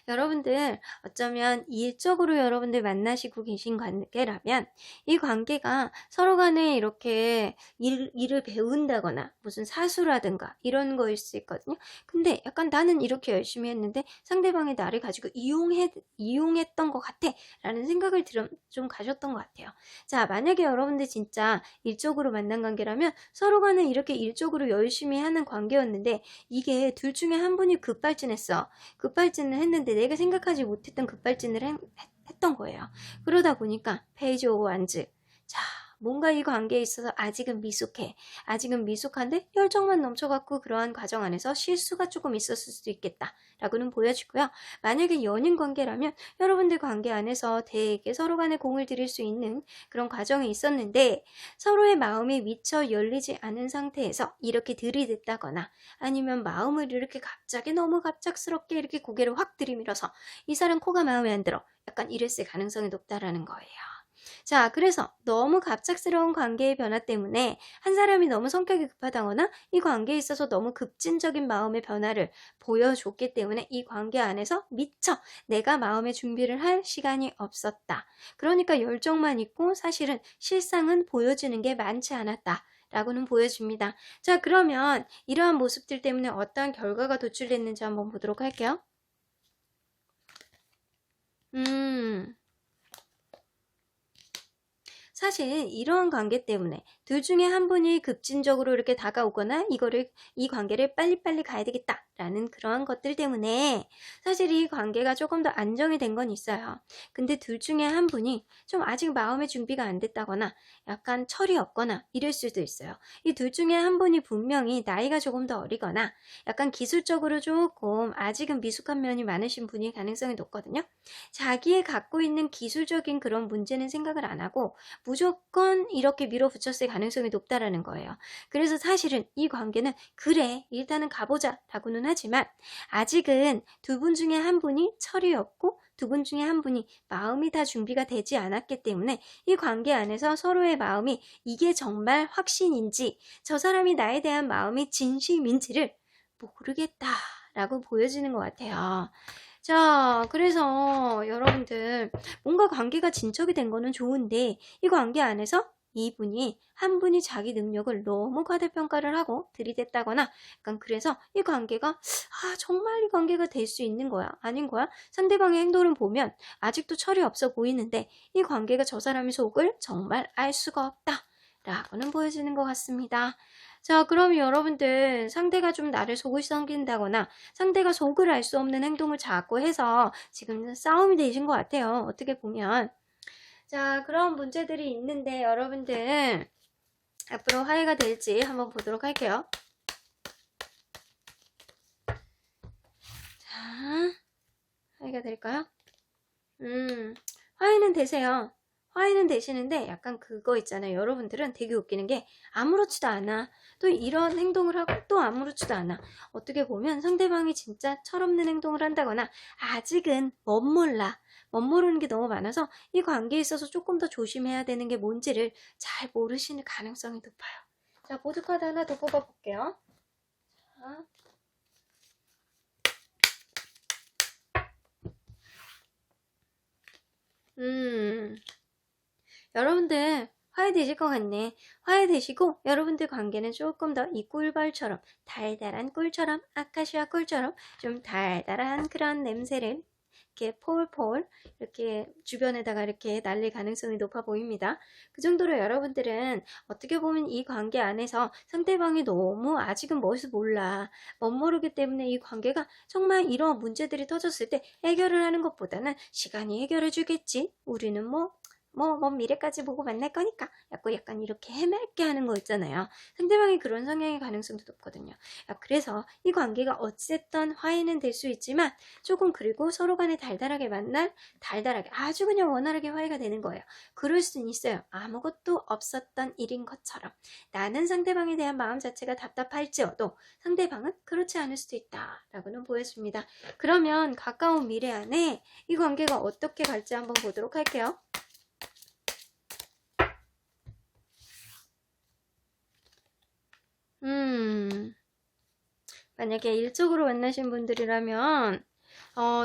여러분들 어쩌면 일적으로 여러분들 만나시고 계신 관계라면 이 관계가 서로 간에 이렇게 일을 배운다거나 무슨 사수라든가 이런 거일 수 있거든요. 근데 약간 나는 이렇게 열심히 했는데 상대방이 나를 가지고 이용했던 것 같아 라는 생각을 좀 가졌던 것 같아요. 자, 만약에 여러분들 진짜 일적으로 만난 관계라면 서로 간에 이렇게 일적으로 열심히 하는 관계였는데 이게 둘 중에 한 분이 급발진했어. 급발진을 했는데 내가 생각하지 못했던 급발진을 했던 거예요. 그러다 보니까 페이지 오브 완즈. 자, 뭔가 이 관계에 있어서 아직은 미숙해. 아직은 미숙한데 열정만 넘쳐갖고 그러한 과정 안에서 실수가 조금 있었을 수도 있겠다. 라고는 보여지고요. 만약에 연인 관계라면 여러분들 관계 안에서 되게 서로 간에 공을 들일 수 있는 그런 과정이 있었는데 서로의 마음이 미처 열리지 않은 상태에서 이렇게 들이댔다거나 아니면 마음을 이렇게 갑자기 너무 갑작스럽게 이렇게 고개를 확 들이밀어서 이 사람 코가 마음에 안 들어. 약간 이랬을 가능성이 높다라는 거예요. 자, 그래서 너무 갑작스러운 관계의 변화 때문에 한 사람이 너무 성격이 급하다거나 이 관계에 있어서 너무 급진적인 마음의 변화를 보여줬기 때문에 이 관계 안에서 미처 내가 마음의 준비를 할 시간이 없었다. 그러니까 열정만 있고 사실은 실상은 보여지는 게 많지 않았다. 라고는 보여줍니다. 자, 그러면 이러한 모습들 때문에 어떠한 결과가 도출됐는지 한번 보도록 할게요. 사실 이러한 관계 때문에 둘 중에 한 분이 급진적으로 이렇게 다가오거나 이 관계를 빨리빨리 가야 되겠다라는 그러한 것들 때문에 사실 이 관계가 조금 더 안정이 된 건 있어요. 근데 둘 중에 한 분이 좀 아직 마음의 준비가 안 됐다거나 약간 철이 없거나 이럴 수도 있어요. 이 둘 중에 한 분이 분명히 나이가 조금 더 어리거나 약간 기술적으로 조금 아직은 미숙한 면이 많으신 분일 가능성이 높거든요. 자기의 갖고 있는 기술적인 그런 문제는 생각을 안 하고 무조건 이렇게 밀어붙였을 가능성이 높다라는 거예요. 그래서 사실은 이 관계는 그래 일단은 가보자 라고는 하지만 아직은 두 분 중에 한 분이 철이 없고 두 분 중에 한 분이 마음이 다 준비가 되지 않았기 때문에 이 관계 안에서 서로의 마음이 이게 정말 확신인지 저 사람이 나에 대한 마음이 진심인지를 모르겠다 라고 보여지는 것 같아요. 자, 그래서 여러분들 뭔가 관계가 진척이 된 거는 좋은데 이 관계 안에서 이분이 한 분이 자기 능력을 너무 과대평가를 하고 들이댔다거나 약간 그래서 이 관계가 정말 이 관계가 될 수 있는 거야 아닌 거야 상대방의 행동을 보면 아직도 철이 없어 보이는데 이 관계가 저 사람의 속을 정말 알 수가 없다 라고는 보여지는 것 같습니다. 자, 그럼 여러분들 상대가 좀 나를 속을 썩인다거나 상대가 속을 알 수 없는 행동을 자꾸 해서 지금 싸움이 되신 것 같아요. 어떻게 보면. 자, 그런 문제들이 있는데 여러분들 앞으로 화해가 될지 한번 보도록 할게요. 자, 화해가 될까요? 화해는 되세요. 화해는 되시는데 약간 그거 있잖아요. 여러분들은 되게 웃기는 게 아무렇지도 않아. 또 이런 행동을 하고 또 아무렇지도 않아. 어떻게 보면 상대방이 진짜 철없는 행동을 한다거나 아직은 멋모르는 게 너무 많아서 이 관계에 있어서 조금 더 조심해야 되는 게 뭔지를 잘 모르시는 가능성이 높아요. 자, 보드카드 하나 더 뽑아볼게요. 자. 여러분들 화해되실 것 같네. 화해되시고 여러분들 관계는 조금 더 이 꿀벌처럼 달달한 꿀처럼 아카시아 꿀처럼 좀 달달한 그런 냄새를 이렇게 폴폴 이렇게 주변에다가 이렇게 날릴 가능성이 높아 보입니다. 그 정도로 여러분들은 어떻게 보면 이 관계 안에서 상대방이 너무 아직은 멋을 몰라 멋모르기 때문에 이 관계가 정말 이런 문제들이 터졌을 때 해결을 하는 것보다는 시간이 해결해 주겠지. 우리는 먼 미래까지 보고 만날 거니까 약간 이렇게 해맑게 하는 거 있잖아요. 상대방이 그런 성향의 가능성도 높거든요. 그래서 이 관계가 어쨌든 화해는 될 수 있지만 조금 그리고 서로 간에 달달하게 달달하게 아주 그냥 원활하게 화해가 되는 거예요. 그럴 수는 있어요. 아무것도 없었던 일인 것처럼 나는 상대방에 대한 마음 자체가 답답할지어도 상대방은 그렇지 않을 수도 있다라고는 보여줍니다. 그러면 가까운 미래 안에 이 관계가 어떻게 갈지 한번 보도록 할게요. 만약에 일적으로 만나신 분들이라면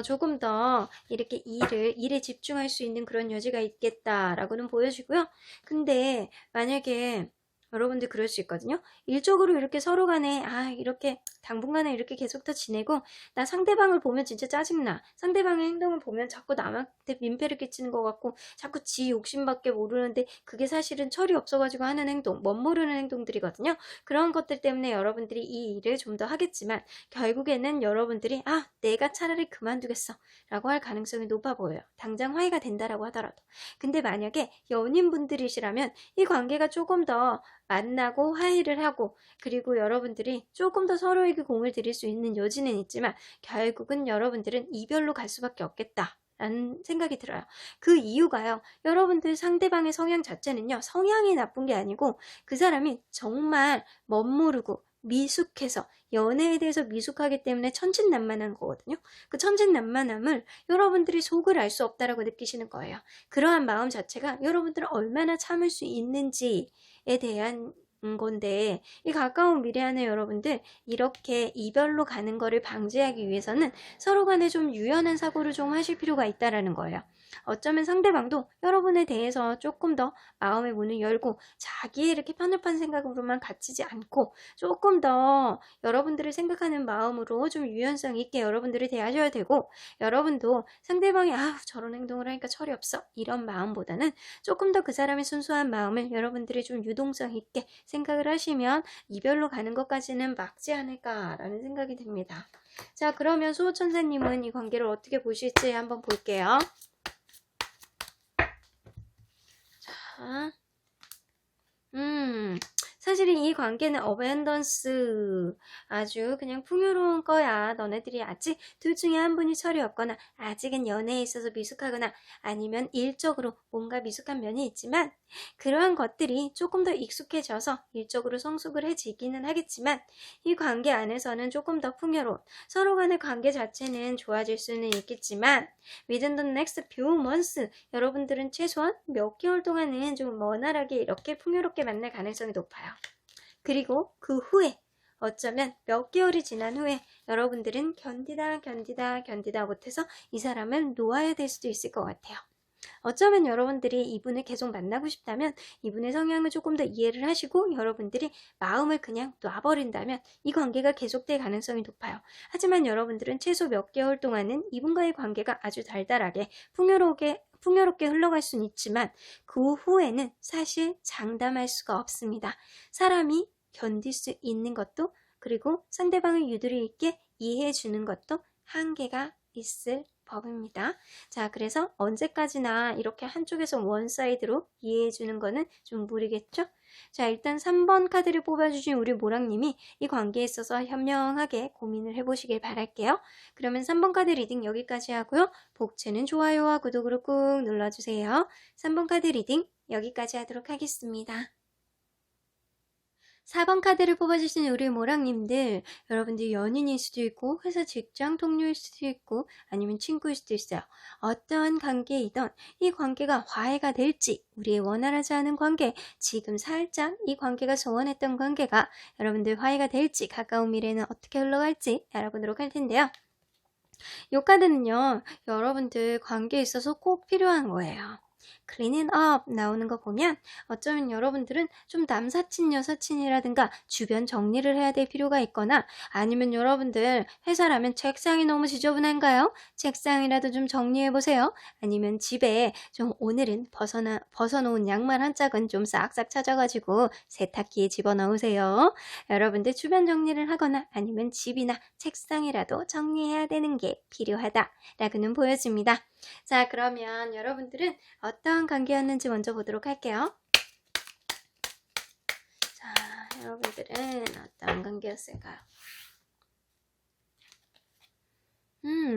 조금 더 이렇게 일에 집중할 수 있는 그런 여지가 있겠다라고는 보여지고요. 근데 만약에 여러분들 그럴 수 있거든요. 일적으로 이렇게 서로 간에 이렇게 당분간은 이렇게 계속 더 지내고 나 상대방을 보면 진짜 짜증나. 상대방의 행동을 보면 자꾸 남한테 민폐를 끼치는 것 같고 자꾸 지 욕심밖에 모르는데 그게 사실은 철이 없어가지고 하는 행동, 멋모르는 행동들이거든요. 그런 것들 때문에 여러분들이 이 일을 좀 더 하겠지만 결국에는 여러분들이 내가 차라리 그만두겠어 라고 할 가능성이 높아 보여요. 당장 화해가 된다라고 하더라도. 근데 만약에 연인분들이시라면 이 관계가 조금 더 만나고 화해를 하고 그리고 여러분들이 조금 더 서로에게 공을 들일 수 있는 여지는 있지만 결국은 여러분들은 이별로 갈 수밖에 없겠다. 라는 생각이 들어요. 그 이유가요. 여러분들 상대방의 성향 자체는요. 성향이 나쁜 게 아니고 그 사람이 정말 멋모르고 미숙해서 연애에 대해서 미숙하기 때문에 천진난만한 거거든요. 그 천진난만함을 여러분들이 속을 알 수 없다라고 느끼시는 거예요. 그러한 마음 자체가 여러분들은 얼마나 참을 수 있는지에 대한 건데 이 가까운 미래 안에 여러분들 이렇게 이별로 가는 거를 방지하기 위해서는 서로 간에 좀 유연한 사고를 좀 하실 필요가 있다라는 거예요. 어쩌면 상대방도 여러분에 대해서 조금 더 마음의 문을 열고 자기의 이렇게 편협한 생각으로만 갇히지 않고 조금 더 여러분들을 생각하는 마음으로 좀 유연성 있게 여러분들을 대하셔야 되고 여러분도 상대방이 저런 행동을 하니까 철이 없어 이런 마음보다는 조금 더 그 사람의 순수한 마음을 여러분들이 좀 유동성 있게 생각을 하시면 이별로 가는 것까지는 막지 않을까라는 생각이 듭니다. 자, 그러면 수호천사님은 이 관계를 어떻게 보실지 한번 볼게요. 자, 사실은 이 관계는 어벤던스 아주 그냥 풍요로운 거야. 너네들이 아직 둘 중에 한 분이 철이 없거나 아직은 연애에 있어서 미숙하거나 아니면 일적으로 뭔가 미숙한 면이 있지만 그러한 것들이 조금 더 익숙해져서 일적으로 성숙을 해지기는 하겠지만 이 관계 안에서는 조금 더 풍요로운 서로 간의 관계 자체는 좋아질 수는 있겠지만 within the next few months 여러분들은 최소한 몇 개월 동안은 좀 원활하게 이렇게 풍요롭게 만날 가능성이 높아요. 그리고 그 후에 어쩌면 몇 개월이 지난 후에 여러분들은 견디다 못해서 이 사람을 놓아야 될 수도 있을 것 같아요. 어쩌면 여러분들이 이분을 계속 만나고 싶다면 이분의 성향을 조금 더 이해를 하시고 여러분들이 마음을 그냥 놔버린다면 이 관계가 계속될 가능성이 높아요. 하지만 여러분들은 최소 몇 개월 동안은 이분과의 관계가 아주 달달하게 풍요롭게 흘러갈 수는 있지만 그 후에는 사실 장담할 수가 없습니다. 사람이 견딜 수 있는 것도 그리고 상대방을 유도리 있게 이해해 주는 것도 한계가 있을 법입니다. 자, 그래서 언제까지나 이렇게 한쪽에서 원사이드로 이해해 주는 거는 좀 무리겠죠? 자, 일단 3번 카드를 뽑아주신 우리 모랑님이 이 관계에 있어서 현명하게 고민을 해보시길 바랄게요. 그러면 3번 카드 리딩 여기까지 하고요. 복채는 좋아요와 구독으로 꾹 눌러주세요. 3번 카드 리딩 여기까지 하도록 하겠습니다. 4번 카드를 뽑아주신 우리 모랑님들 여러분들 연인일 수도 있고 회사 직장 동료일 수도 있고 아니면 친구일 수도 있어요. 어떠한 관계이든 이 관계가 화해가 될지 우리의 원활하지 않은 관계 지금 살짝 이 관계가 소원했던 관계가 여러분들 화해가 될지 가까운 미래는 어떻게 흘러갈지 알아보도록 할 텐데요. 이 카드는요 여러분들 관계에 있어서 꼭 필요한 거예요. 클리닝 업 나오는 거 보면 어쩌면 여러분들은 좀 남사친 여사친이라든가 주변 정리를 해야 될 필요가 있거나 아니면 여러분들 회사라면 책상이 너무 지저분한가요? 책상이라도 좀 정리해보세요. 아니면 집에 좀 오늘은 벗어놓은 양말 한 짝은 좀 싹싹 찾아가지고 세탁기에 집어넣으세요. 여러분들 주변 정리를 하거나 아니면 집이나 책상이라도 정리해야 되는 게 필요하다라고는 보여집니다. 자, 그러면 여러분들은 어떠한 관계였는지 먼저 보도록 할게요. 자, 여러분들은 어떠한 관계였을까요?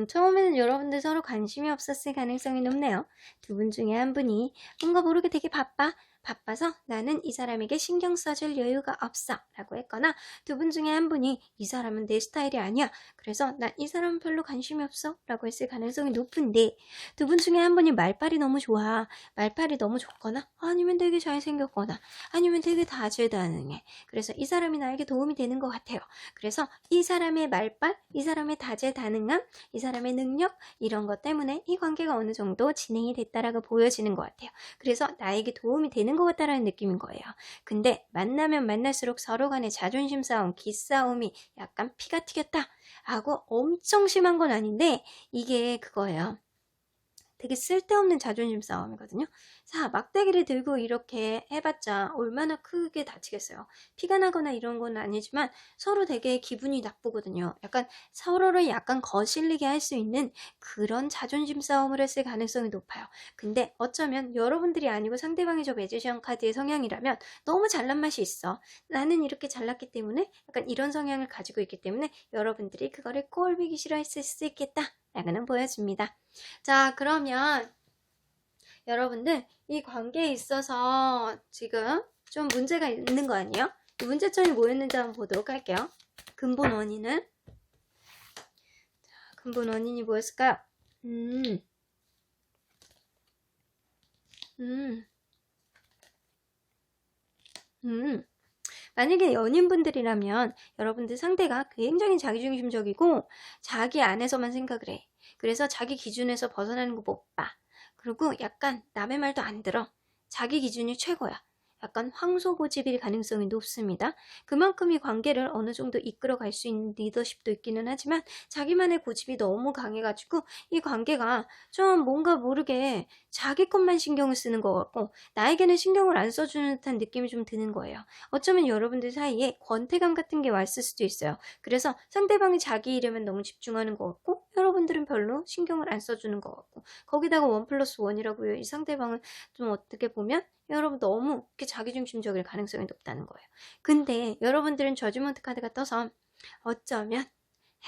처음에는 여러분들 서로 관심이 없었을 가능성이 높네요. 두 분 중에 한 분이 뭔가 모르게 되게 바빠. 바빠서 나는 이 사람에게 신경 써줄 여유가 없어 라고 했거나, 두 분 중에 한 분이 이 사람은 내 스타일이 아니야, 그래서 난 이 사람은 별로 관심이 없어 라고 했을 가능성이 높은데, 두 분 중에 한 분이 말빨이 너무 좋아, 말빨이 너무 좋거나, 아니면 되게 잘생겼거나, 아니면 되게 다재다능해, 그래서 이 사람이 나에게 도움이 되는 것 같아요. 그래서 이 사람의 말빨, 이 사람의 다재다능함, 이 사람의 능력, 이런 것 때문에 이 관계가 어느 정도 진행이 됐다라고 보여지는 것 같아요. 그래서 나에게 도움이 되는 것 같다라는 느낌인 거예요. 근데 만나면 만날수록 서로 간의 자존심 싸움, 기싸움이 약간 피가 튀겼다 하고 엄청 심한 건 아닌데, 이게 그거예요. 되게 쓸데없는 자존심 싸움이거든요. 자, 막대기를 들고 이렇게 해봤자 얼마나 크게 다치겠어요. 피가 나거나 이런 건 아니지만 서로 되게 기분이 나쁘거든요. 약간 서로를 약간 거슬리게 할 수 있는 그런 자존심 싸움을 했을 가능성이 높아요. 근데 어쩌면 여러분들이 아니고 상대방이 저 매지션 카드의 성향이라면 너무 잘난 맛이 있어. 나는 이렇게 잘났기 때문에, 약간 이런 성향을 가지고 있기 때문에 여러분들이 그거를 꼴보기 싫어했을 수 있겠다 라고는 보여집니다. 자, 그러면 여러분들 이 관계에 있어서 지금 좀 문제가 있는 거 아니에요? 이 문제점이 뭐였는지 한번 보도록 할게요. 근본 원인은? 자, 근본 원인이 뭐였을까요? 만약에 연인분들이라면 여러분들 상대가 굉장히 자기중심적이고 자기 안에서만 생각을 해. 그래서 자기 기준에서 벗어나는 거 못 봐. 그리고 약간 남의 말도 안 들어. 자기 기준이 최고야. 약간 황소고집일 가능성이 높습니다. 그만큼 이 관계를 어느 정도 이끌어갈 수 있는 리더십도 있기는 하지만 자기만의 고집이 너무 강해가지고 이 관계가 좀 뭔가 모르게 자기 것만 신경을 쓰는 것 같고 나에게는 신경을 안 써주는 듯한 느낌이 좀 드는 거예요. 어쩌면 여러분들 사이에 권태감 같은 게 왔을 수도 있어요. 그래서 상대방이 자기 일에만 너무 집중하는 것 같고 여러분들은 별로 신경을 안 써주는 것 같고, 거기다가 1+1이라고요. 이 상대방은 좀 어떻게 보면 여러분 너무 이렇게 자기중심적일 가능성이 높다는 거예요. 근데 여러분들은 저지먼트 카드가 떠서 어쩌면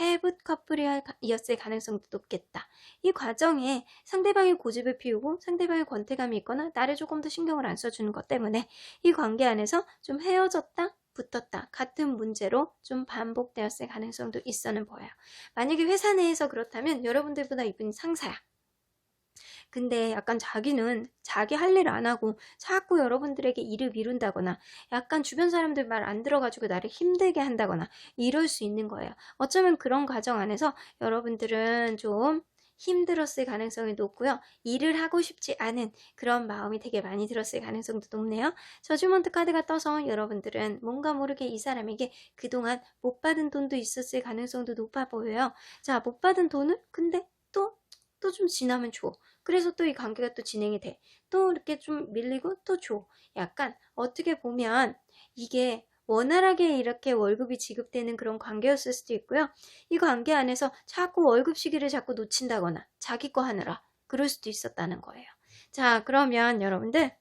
해붓 커플이었을 가능성도 높겠다. 이 과정에 상대방의 고집을 피우고 상대방의 권태감이 있거나 나를 조금 더 신경을 안 써주는 것 때문에 이 관계 안에서 좀 헤어졌다 붙었다 같은 문제로 좀 반복되었을 가능성도 있어는 보여요. 만약에 회사 내에서 그렇다면 여러분들보다 이분이 상사야. 근데 약간 자기는 자기 할 일 안 하고 자꾸 여러분들에게 일을 미룬다거나 약간 주변 사람들 말 안 들어가지고 나를 힘들게 한다거나 이럴 수 있는 거예요. 어쩌면 그런 과정 안에서 여러분들은 좀 힘들었을 가능성이 높고요. 일을 하고 싶지 않은 그런 마음이 되게 많이 들었을 가능성도 높네요. 저주먼트 카드가 떠서 여러분들은 뭔가 모르게 이 사람에게 그동안 못 받은 돈도 있었을 가능성도 높아 보여요. 자, 못 받은 돈은 근데 또 좀 지나면 줘. 그래서 또 이 관계가 또 진행이 돼. 또 이렇게 좀 밀리고 또 줘. 약간 어떻게 보면 이게 원활하게 이렇게 월급이 지급되는 그런 관계였을 수도 있고요. 이 관계 안에서 자꾸 월급 시기를 자꾸 놓친다거나 자기 거 하느라 그럴 수도 있었다는 거예요. 자, 그러면 여러분들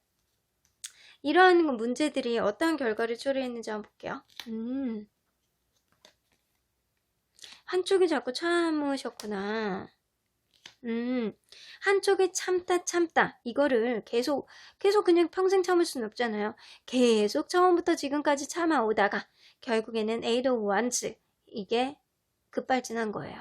이러한 문제들이 어떤 결과를 초래했는지 한번 볼게요. 한쪽이 자꾸 참으셨구나. 한쪽에 참다 이거를 계속 그냥 평생 참을 수는 없잖아요. 계속 처음부터 지금까지 참아오다가 결국에는 에이드 오브 원스 이게 급발진한 거예요.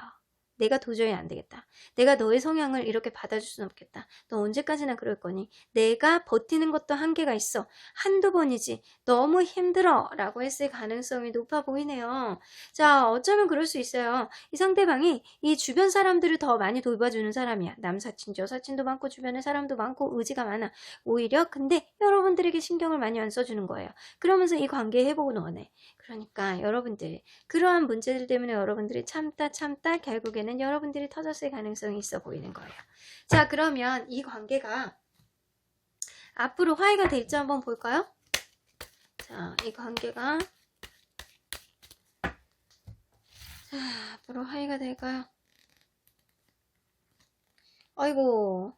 내가 도저히 안 되겠다. 내가 너의 성향을 이렇게 받아줄 수는 없겠다. 너 언제까지나 그럴 거니? 내가 버티는 것도 한계가 있어. 한두 번이지. 너무 힘들어. 라고 했을 가능성이 높아 보이네요. 자, 어쩌면 그럴 수 있어요. 이 상대방이 이 주변 사람들을 더 많이 돌봐주는 사람이야. 남사친, 여사친도 많고 주변에 사람도 많고 의지가 많아. 오히려 근데 여러분들에게 신경을 많이 안 써주는 거예요. 그러면서 이 관계 회복은 원해. 그러니까 여러분들 그러한 문제들 때문에 여러분들이 참다 결국에는 여러분들이 터졌을 가능성이 있어 보이는 거예요. 자, 그러면 이 관계가 앞으로 화해가 될지 한번 볼까요? 자, 이 관계가 앞으로 화해가 될까요? 아이고,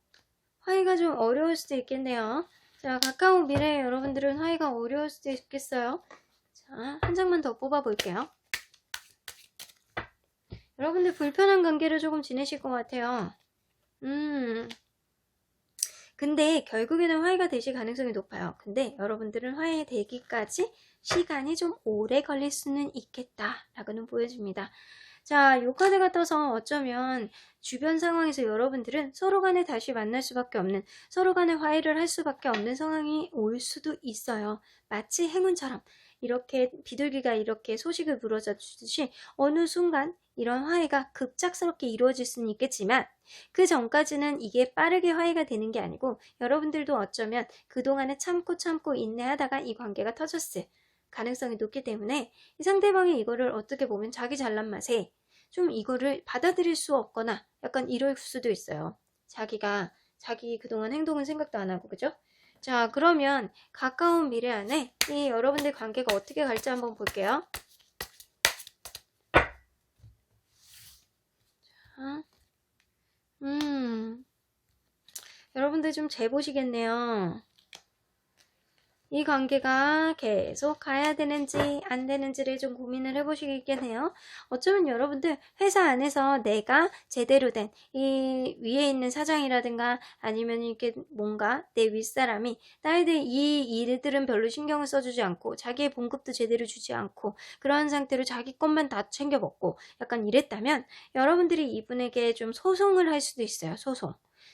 화해가 좀 어려울 수도 있겠네요. 자, 가까운 미래에 여러분들은 화해가 어려울 수도 있겠어요. 자, 한 장만 더 뽑아볼게요. 여러분들 불편한 관계를 조금 지내실 것 같아요. 근데 결국에는 화해가 되실 가능성이 높아요. 근데 여러분들은 화해되기까지 시간이 좀 오래 걸릴 수는 있겠다라고는 보여집니다. 자, 요 카드가 떠서 어쩌면 주변 상황에서 여러분들은 서로 간에 다시 만날 수밖에 없는, 서로 간에 화해를 할 수밖에 없는 상황이 올 수도 있어요. 마치 행운처럼 이렇게 비둘기가 이렇게 소식을 물어줘 주듯이 어느 순간 이런 화해가 급작스럽게 이루어질 수는 있겠지만 그 전까지는 이게 빠르게 화해가 되는 게 아니고 여러분들도 어쩌면 그동안에 참고 인내하다가 이 관계가 터졌을 가능성이 높기 때문에 이 상대방이 이거를 어떻게 보면 자기 잘난 맛에 좀 이거를 받아들일 수 없거나 약간 이럴 수도 있어요. 자기가 자기 그동안 행동은 생각도 안 하고, 그죠? 자, 그러면 가까운 미래 안에 이 여러분들 관계가 어떻게 갈지 한번 볼게요. 자, 여러분들 좀 재보시겠네요. 이 관계가 계속 가야 되는지 안 되는지를 좀 고민을 해보시겠네요. 어쩌면 여러분들 회사 안에서 내가 제대로 된 이 위에 있는 사장이라든가 아니면 이렇게 뭔가 내 윗사람이 나에 대해 이 일들은 별로 신경을 써주지 않고 자기의 봉급도 제대로 주지 않고 그런 상태로 자기 것만 다 챙겨 먹고 약간 이랬다면 여러분들이 이분에게 좀 소송을 할 수도 있어요.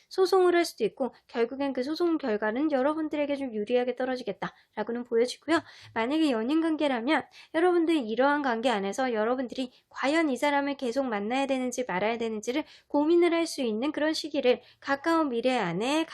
소송을 할 수도 있고 결국엔 그 소송 결과는 여러분들에게 좀 유리하게 떨어지겠다라고는 보여지고요. 만약에 연인 관계라면 여러분들이 이러한 관계 안에서 여러분들이 과연 이 사람을 계속 만나야 되는지 말아야 되는지를 고민을 할 수 있는 그런 시기를 가까운 미래 안에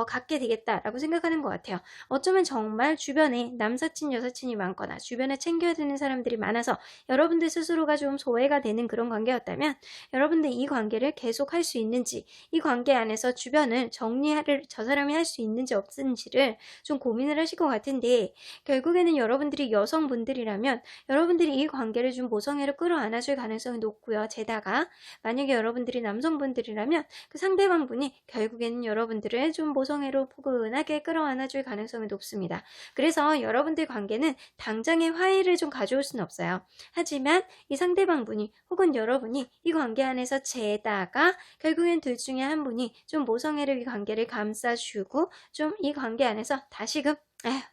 갖게 되겠다라고 생각하는 것 같아요. 어쩌면 정말 주변에 남사친, 여사친이 많거나 주변에 챙겨야 되는 사람들이 많아서 여러분들 스스로가 좀 소외가 되는 그런 관계였다면 여러분들 이 관계를 계속 할 수 있는지 이 관계 안에서 주변을 정리를 저 사람이 할 수 있는지 없는지를 좀 고민을 하실 것 같은데 결국에는 여러분들이 여성분들이라면 여러분들이 이 관계를 좀 모성애로 끌어안아줄 가능성이 높고요. 게다가 만약에 여러분들이 남성분들이라면 그 상대방분이 결국에는 여러분들을 좀 모성애로 포근하게 끌어안아줄 가능성이 높습니다. 그래서 여러분들 관계는 당장의 화해를 좀 가져올 수는 없어요. 하지만 이 상대방분이 혹은 여러분이 이 관계 안에서 재다가 결국엔 둘 중에 한 분이 좀 모성애를 이 관계를 감싸주고 좀 이 관계 안에서 다시금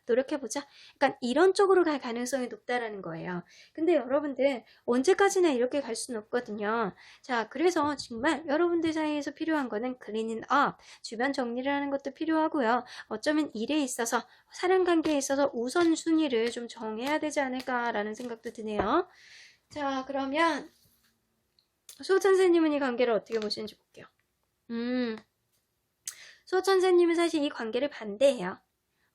노력해보자. 약간 이런 쪽으로 갈 가능성이 높다라는 거예요. 근데 여러분들 언제까지나 이렇게 갈 수는 없거든요. 자, 그래서 정말 여러분들 사이에서 필요한 거는 클리닝 업, 주변 정리를 하는 것도 필요하고요. 어쩌면 일에 있어서, 사람관계에 있어서 우선순위를 좀 정해야 되지 않을까라는 생각도 드네요. 자, 그러면 수호천사님은 이 관계를 어떻게 보시는지 볼게요. 수호천사님은 사실 이 관계를 반대해요.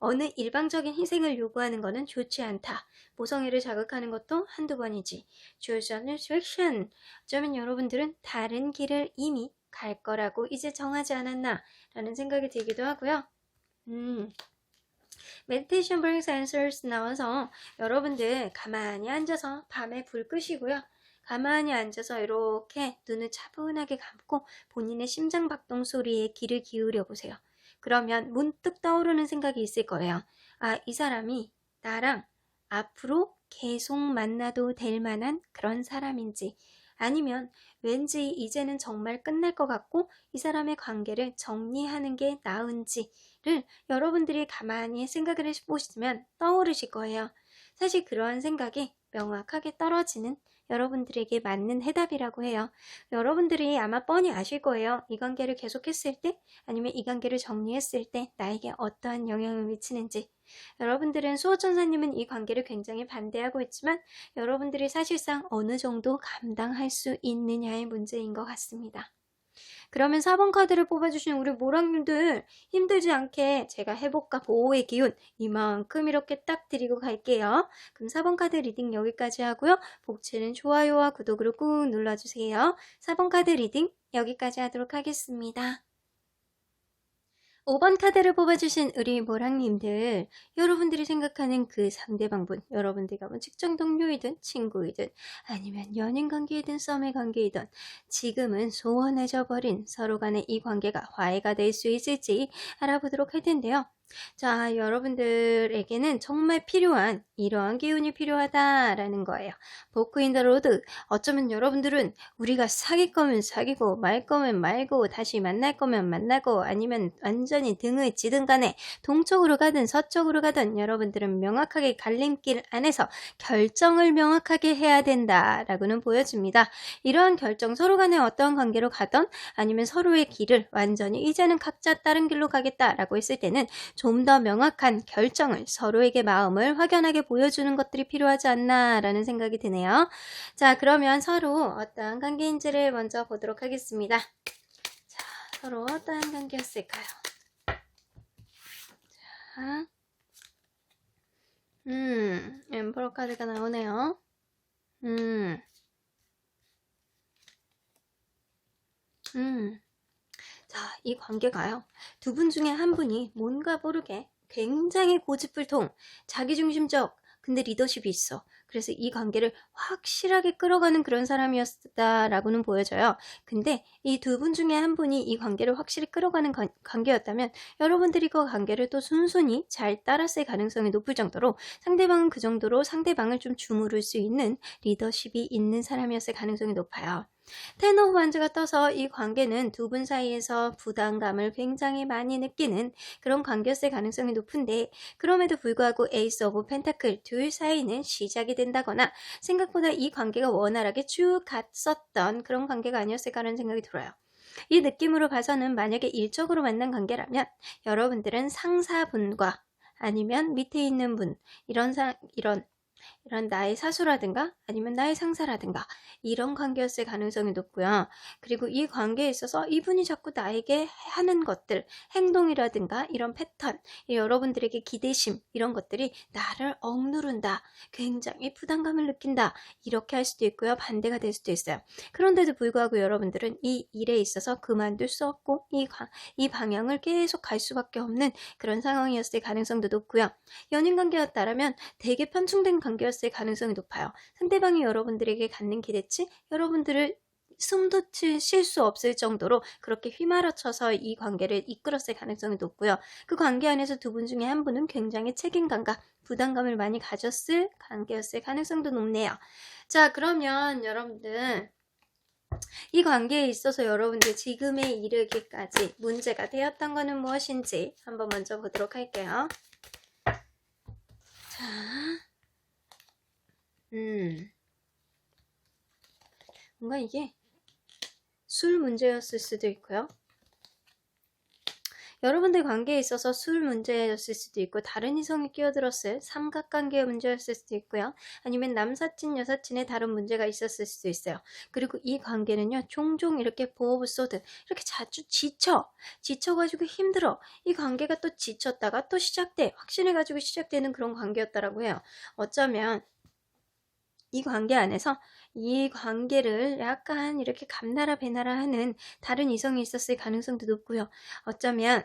어느 일방적인 희생을 요구하는 것은 좋지 않다. 모성애를 자극하는 것도 한두 번이지. Choose direction. 어쩌면 여러분들은 다른 길을 이미 갈 거라고 이제 정하지 않았나 라는 생각이 들기도 하고요. Meditation brings answers 나와서 여러분들 가만히 앉아서 밤에 불 끄시고요. 가만히 앉아서 이렇게 눈을 차분하게 감고 본인의 심장 박동 소리에 귀를 기울여 보세요. 그러면 문득 떠오르는 생각이 있을 거예요. 아, 이 사람이 나랑 앞으로 계속 만나도 될 만한 그런 사람인지 아니면 왠지 이제는 정말 끝날 것 같고 이 사람의 관계를 정리하는 게 나은지를 여러분들이 가만히 생각을 해보시면 떠오르실 거예요. 사실 그러한 생각이 명확하게 떨어지는 여러분들에게 맞는 해답이라고 해요. 여러분들이 아마 뻔히 아실 거예요. 이 관계를 계속했을 때 아니면 이 관계를 정리했을 때 나에게 어떠한 영향을 미치는지. 여러분들은 수호천사님은 이 관계를 굉장히 반대하고 있지만 여러분들이 사실상 어느 정도 감당할 수 있느냐의 문제인 것 같습니다. 그러면 4번 카드를 뽑아주신 우리 모랑님들 힘들지 않게 제가 회복과 보호의 기운 이만큼 이렇게 딱 드리고 갈게요. 그럼 4번 카드 리딩 여기까지 하고요. 복채는 좋아요와 구독으로 꾹 눌러주세요. 4번 카드 리딩 여기까지 하도록 하겠습니다. 5번 카드를 뽑아주신 우리 모랑님들 여러분들이 생각하는 그 상대방분 여러분들과 뭐 직장 동료이든 친구이든 아니면 연인관계이든 썸의 관계이든 지금은 소원해져 버린 서로 간의 이 관계가 화해가 될 수 있을지 알아보도록 할 텐데요. 자, 여러분들에게는 정말 필요한 이러한 기운이 필요하다라는 거예요. 보크 인 더 로드. 어쩌면 여러분들은 우리가 사귈 거면 사귀고 말 거면 말고 다시 만날 거면 만나고 아니면 완전히 등을 지든 간에 동쪽으로 가든 서쪽으로 가든 여러분들은 명확하게 갈림길 안에서 결정을 명확하게 해야 된다라고는 보여집니다. 이러한 결정, 서로 간에 어떤 관계로 가던 아니면 서로의 길을 완전히 이제는 각자 다른 길로 가겠다라고 했을 때는 좀 더 명확한 결정을, 서로에게 마음을 확연하게 보여주는 것들이 필요하지 않나라는 생각이 드네요. 자, 그러면 서로 어떠한 관계인지를 먼저 보도록 하겠습니다. 자, 서로 어떠한 관계였을까요? 자, 엠퍼러 카드가 나오네요. 자, 이 관계가요. 두 분 중에 한 분이 뭔가 모르게 굉장히 고집불통, 자기중심적, 근데 리더십이 있어. 그래서 이 관계를 확실하게 끌어가는 그런 사람이었다라고는 보여져요. 근데 이 두 분 중에 한 분이 이 관계를 확실히 끌어가는 관계였다면 여러분들이 그 관계를 또 순순히 잘 따랐을 가능성이 높을 정도로 상대방은 그 정도로 상대방을 좀 주무를 수 있는 리더십이 있는 사람이었을 가능성이 높아요. 텐 오브 완즈가 떠서 이 관계는 두 분 사이에서 부담감을 굉장히 많이 느끼는 그런 관계였을 가능성이 높은데 그럼에도 불구하고 에이스 오브 펜타클 둘 사이는 시작이 된다거나 생각보다 이 관계가 원활하게 쭉 갔었던 그런 관계가 아니었을까라는 생각이 들어요. 이 느낌으로 봐서는 만약에 일적으로 만난 관계라면 여러분들은 상사분과 아니면 밑에 있는 분 이런 나의 사수라든가 아니면 나의 상사라든가 이런 관계였을 가능성이 높고요. 그리고 이 관계에 있어서 이분이 자꾸 나에게 하는 것들, 행동이라든가 이런 패턴, 여러분들에게 기대심 이런 것들이 나를 억누른다. 굉장히 부담감을 느낀다. 이렇게 할 수도 있고요. 반대가 될 수도 있어요. 그런데도 불구하고 여러분들은 이 일에 있어서 그만둘 수 없고 이 방향을 계속 갈 수밖에 없는 그런 상황이었을 가능성도 높고요. 연인관계였다면 되게 편중된 관계였을 가능성이 높아요. 상대방이 여러분들에게 갖는 기대치, 여러분들을 숨도 쉴 수 없을 정도로 그렇게 휘말아쳐서 이 관계를 이끌었을 가능성이 높고요. 그 관계 안에서 두 분 중에 한 분은 굉장히 책임감과 부담감을 많이 가졌을 관계였을 가능성도 높네요. 자, 그러면 여러분들 이 관계에 있어서 여러분들 지금에 이르기까지 문제가 되었던 것은 무엇인지 한번 먼저 보도록 할게요. 자, 뭔가 이게 술 문제였을 수도 있고요. 여러분들 관계에 있어서 술 문제였을 수도 있고 다른 이성이 끼어들었을 삼각관계의 문제였을 수도 있고요. 아니면 남사친, 여사친의 다른 문제가 있었을 수도 있어요. 그리고 이 관계는요. 종종 이렇게 보호브 소드 이렇게 자주 지쳐가지고 힘들어. 이 관계가 또 지쳤다가 또 시작돼. 확신해가지고 시작되는 그런 관계였다라고 해요. 어쩌면 이 관계 안에서 이 관계를 약간 이렇게 감나라 배나라 하는 다른 이성이 있었을 가능성도 높고요. 어쩌면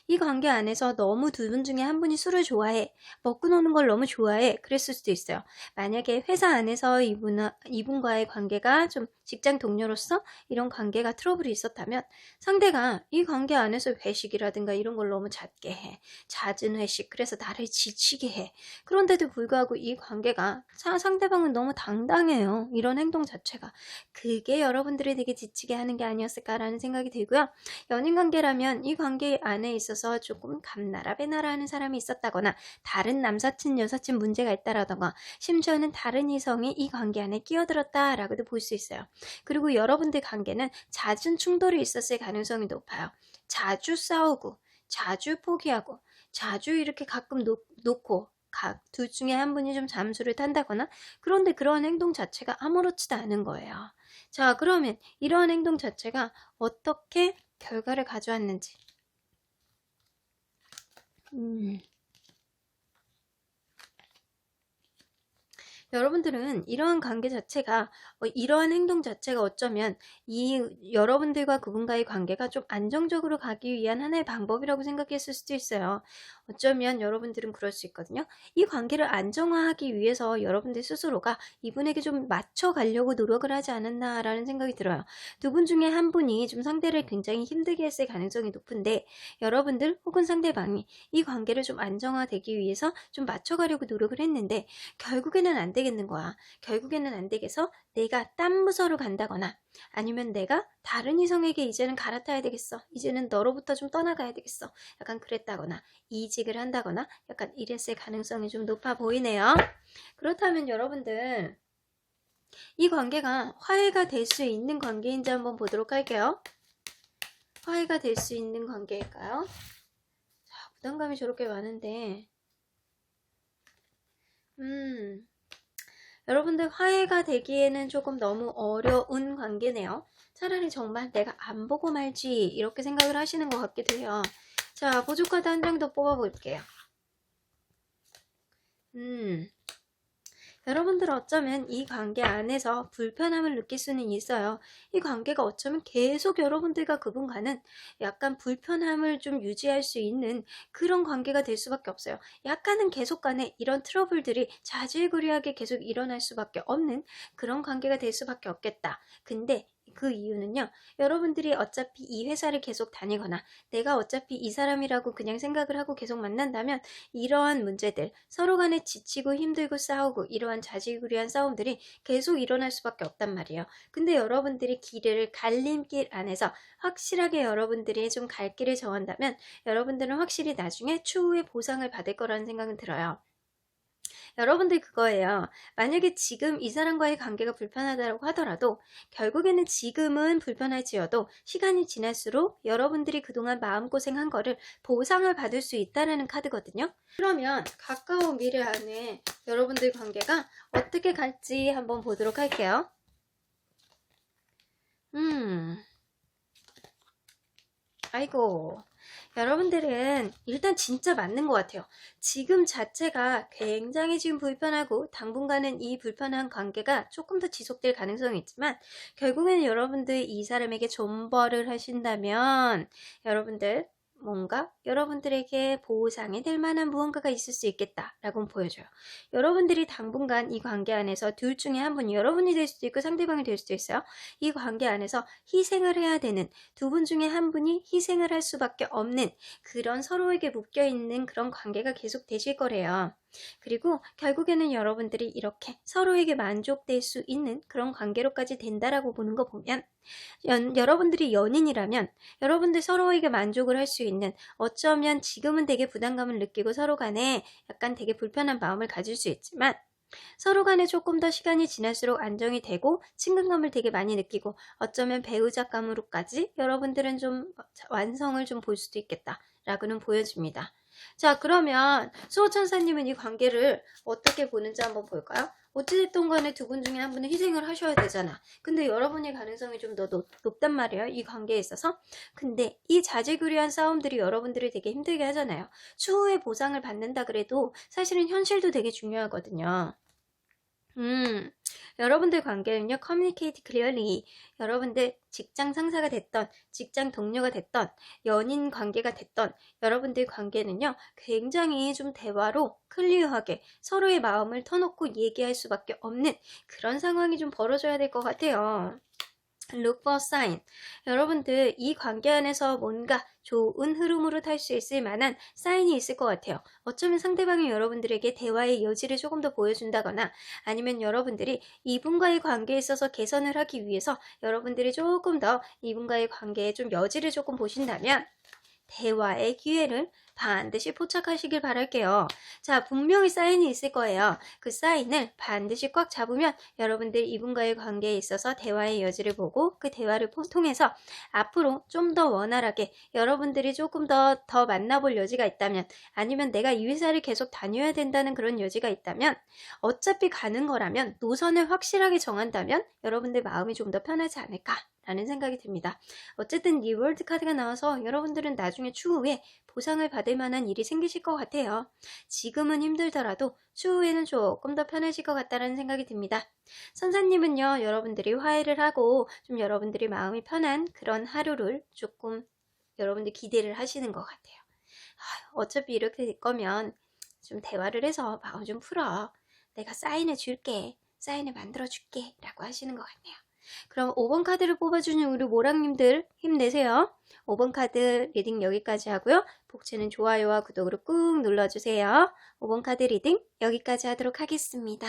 이 관계 안에서 너무 두 분 중에 한 분이 술을 좋아해. 먹고 노는 걸 너무 좋아해. 그랬을 수도 있어요. 만약에 회사 안에서 이분과의 관계가 좀 직장 동료로서 이런 관계가 트러블이 있었다면 상대가 이 관계 안에서 회식이라든가 이런 걸 너무 잦게 해. 잦은 회식. 그래서 나를 지치게 해. 그런데도 불구하고 이 관계가 상대방은 너무 당당해요. 이런 행동 자체가. 그게 여러분들이 되게 지치게 하는 게 아니었을까라는 생각이 들고요. 연인관계라면 이 관계 안에 있어서 조금 감나라 배나라 하는 사람이 있었다거나 다른 남사친 여사친 문제가 있다라던가 심지어는 다른 이성이 이 관계 안에 끼어들었다라고도 볼 수 있어요. 그리고 여러분들 관계는 잦은 충돌이 있었을 가능성이 높아요. 자주 싸우고 자주 포기하고 자주 이렇게 가끔 놓고 둘 중에 한 분이 좀 잠수를 탄다거나 그런데 그런 행동 자체가 아무렇지도 않은 거예요. 자, 그러면 이러한 행동 자체가 어떻게 결과를 가져왔는지 여러분들은 이러한 관계 자체가 이러한 행동 자체가 어쩌면 이 여러분들과 그분과의 관계가 좀 안정적으로 가기 위한 하나의 방법이라고 생각했을 수도 있어요. 어쩌면 여러분들은 그럴 수 있거든요. 이 관계를 안정화하기 위해서 여러분들 스스로가 이분에게 좀 맞춰가려고 노력을 하지 않았나라는 생각이 들어요. 두 분 중에 한 분이 좀 상대를 굉장히 힘들게 했을 가능성이 높은데 여러분들 혹은 상대방이 이 관계를 좀 안정화되기 위해서 좀 맞춰가려고 노력을 했는데 결국에는 안 되겠는 거야. 결국에는 안 되겠어 내가 딴 부서로 간다거나 아니면 내가 다른 이성에게 이제는 갈아타야 되겠어. 이제는 너로부터 좀 떠나가야 되겠어. 약간 그랬다거나 이직을 한다거나 약간 이랬을 가능성이 좀 높아 보이네요. 그렇다면 여러분들 이 관계가 화해가 될 수 있는 관계인지 한번 보도록 할게요. 화해가 될 수 있는 관계일까요? 자, 부담감이 저렇게 많은데 여러분들 화해가 되기에는 조금 너무 어려운 관계네요. 차라리 정말 내가 안 보고 말지 이렇게 생각을 하시는 것 같기도 해요. 자, 보조카드 한 장 더 뽑아볼게요. 여러분들 어쩌면 이 관계 안에서 불편함을 느낄 수는 있어요. 이 관계가 어쩌면 계속 여러분들과 그분과는 약간 불편함을 좀 유지할 수 있는 그런 관계가 될 수밖에 없어요. 약간은 계속 간에 이런 트러블들이 자질구레하게 계속 일어날 수밖에 없는 그런 관계가 될 수밖에 없겠다. 근데 그 이유는요. 여러분들이 어차피 이 회사를 계속 다니거나 내가 어차피 이 사람이라고 그냥 생각을 하고 계속 만난다면 이러한 문제들, 서로 간에 지치고 힘들고 싸우고 이러한 자질구레한 싸움들이 계속 일어날 수밖에 없단 말이에요. 근데 여러분들이 길을 갈림길 안에서 확실하게 여러분들이 좀 갈 길을 정한다면 여러분들은 확실히 나중에 추후에 보상을 받을 거라는 생각은 들어요. 여러분들 그거예요. 만약에 지금 이 사람과의 관계가 불편하다고 하더라도 결국에는 지금은 불편할지어도 시간이 지날수록 여러분들이 그동안 마음고생한 거를 보상을 받을 수 있다는 카드거든요. 그러면 가까운 미래 안에 여러분들 관계가 어떻게 갈지 한번 보도록 할게요. 아이고. 여러분들은 일단 진짜 맞는 것 같아요. 지금 자체가 굉장히 지금 불편하고 당분간은 이 불편한 관계가 조금 더 지속될 가능성이 있지만 결국에는 여러분들 이 사람에게 존버를 하신다면 여러분들 뭔가 여러분들에게 보상이 될 만한 무언가가 있을 수 있겠다라고 보여줘요. 여러분들이 당분간 이 관계 안에서 둘 중에 한 분이 여러분이 될 수도 있고 상대방이 될 수도 있어요. 이 관계 안에서 희생을 해야 되는 두 분 중에 한 분이 희생을 할 수밖에 없는 그런 서로에게 묶여있는 그런 관계가 계속 되실 거래요. 그리고 결국에는 여러분들이 이렇게 서로에게 만족될 수 있는 그런 관계로까지 된다라고 보는 거 보면 여러분들이 연인이라면 여러분들 서로에게 만족을 할 수 있는 어쩌면 지금은 되게 부담감을 느끼고 서로 간에 약간 되게 불편한 마음을 가질 수 있지만 서로 간에 조금 더 시간이 지날수록 안정이 되고 친근감을 되게 많이 느끼고 어쩌면 배우자감으로까지 여러분들은 좀 완성을 좀 볼 수도 있겠다라고는 보여집니다. 자, 그러면 수호천사님은 이 관계를 어떻게 보는지 한번 볼까요? 어찌됐든 간에 두 분 중에 한 분은 희생을 하셔야 되잖아. 근데 여러분의 가능성이 좀 더 높단 말이에요. 이 관계에 있어서. 근데 이 자질구레한 싸움들이 여러분들을 되게 힘들게 하잖아요. 추후에 보상을 받는다 그래도 사실은 현실도 되게 중요하거든요. 여러분들 관계는요, communicate clearly. 여러분들 직장 상사가 됐던, 직장 동료가 됐던, 연인 관계가 됐던, 여러분들 관계는요, 굉장히 좀 대화로 클리어하게 서로의 마음을 터놓고 얘기할 수밖에 없는 그런 상황이 좀 벌어져야 될 것 같아요. Look for sign. 여러분들 이 관계 안에서 뭔가 좋은 흐름으로 탈 수 있을 만한 사인이 있을 것 같아요. 어쩌면 상대방이 여러분들에게 대화의 여지를 조금 더 보여준다거나 아니면 여러분들이 이분과의 관계에 있어서 개선을 하기 위해서 여러분들이 조금 더 이분과의 관계에 좀 여지를 조금 보신다면 대화의 기회를 반드시 포착하시길 바랄게요. 자, 분명히 사인이 있을 거예요. 그 사인을 반드시 꽉 잡으면 여러분들 이분과의 관계에 있어서 대화의 여지를 보고 그 대화를 통해서 앞으로 좀 더 원활하게 여러분들이 조금 더 만나볼 여지가 있다면 아니면 내가 이 회사를 계속 다녀야 된다는 그런 여지가 있다면 어차피 가는 거라면 노선을 확실하게 정한다면 여러분들 마음이 좀 더 편하지 않을까 라는 생각이 듭니다. 어쨌든 리월드 카드가 나와서 여러분들은 나중에 추후에 보상을 받을 만한 일이 생기실 것 같아요. 지금은 힘들더라도 추후에는 조금 더 편해질 것 같다는 생각이 듭니다. 선사님은요, 여러분들이 화해를 하고 좀 여러분들이 마음이 편한 그런 하루를 조금 여러분들 기대를 하시는 것 같아요. 어차피 이렇게 될 거면 좀 대화를 해서 마음 좀 풀어. 내가 사인해 줄게. 사인을 만들어 줄게. 라고 하시는 것 같네요. 그럼 5번 카드를 뽑아주는 우리 모랑님들 힘내세요. 5번 카드 리딩 여기까지 하고요. 복채는 좋아요와 구독으로 꾹 눌러주세요. 5번 카드 리딩 여기까지 하도록 하겠습니다.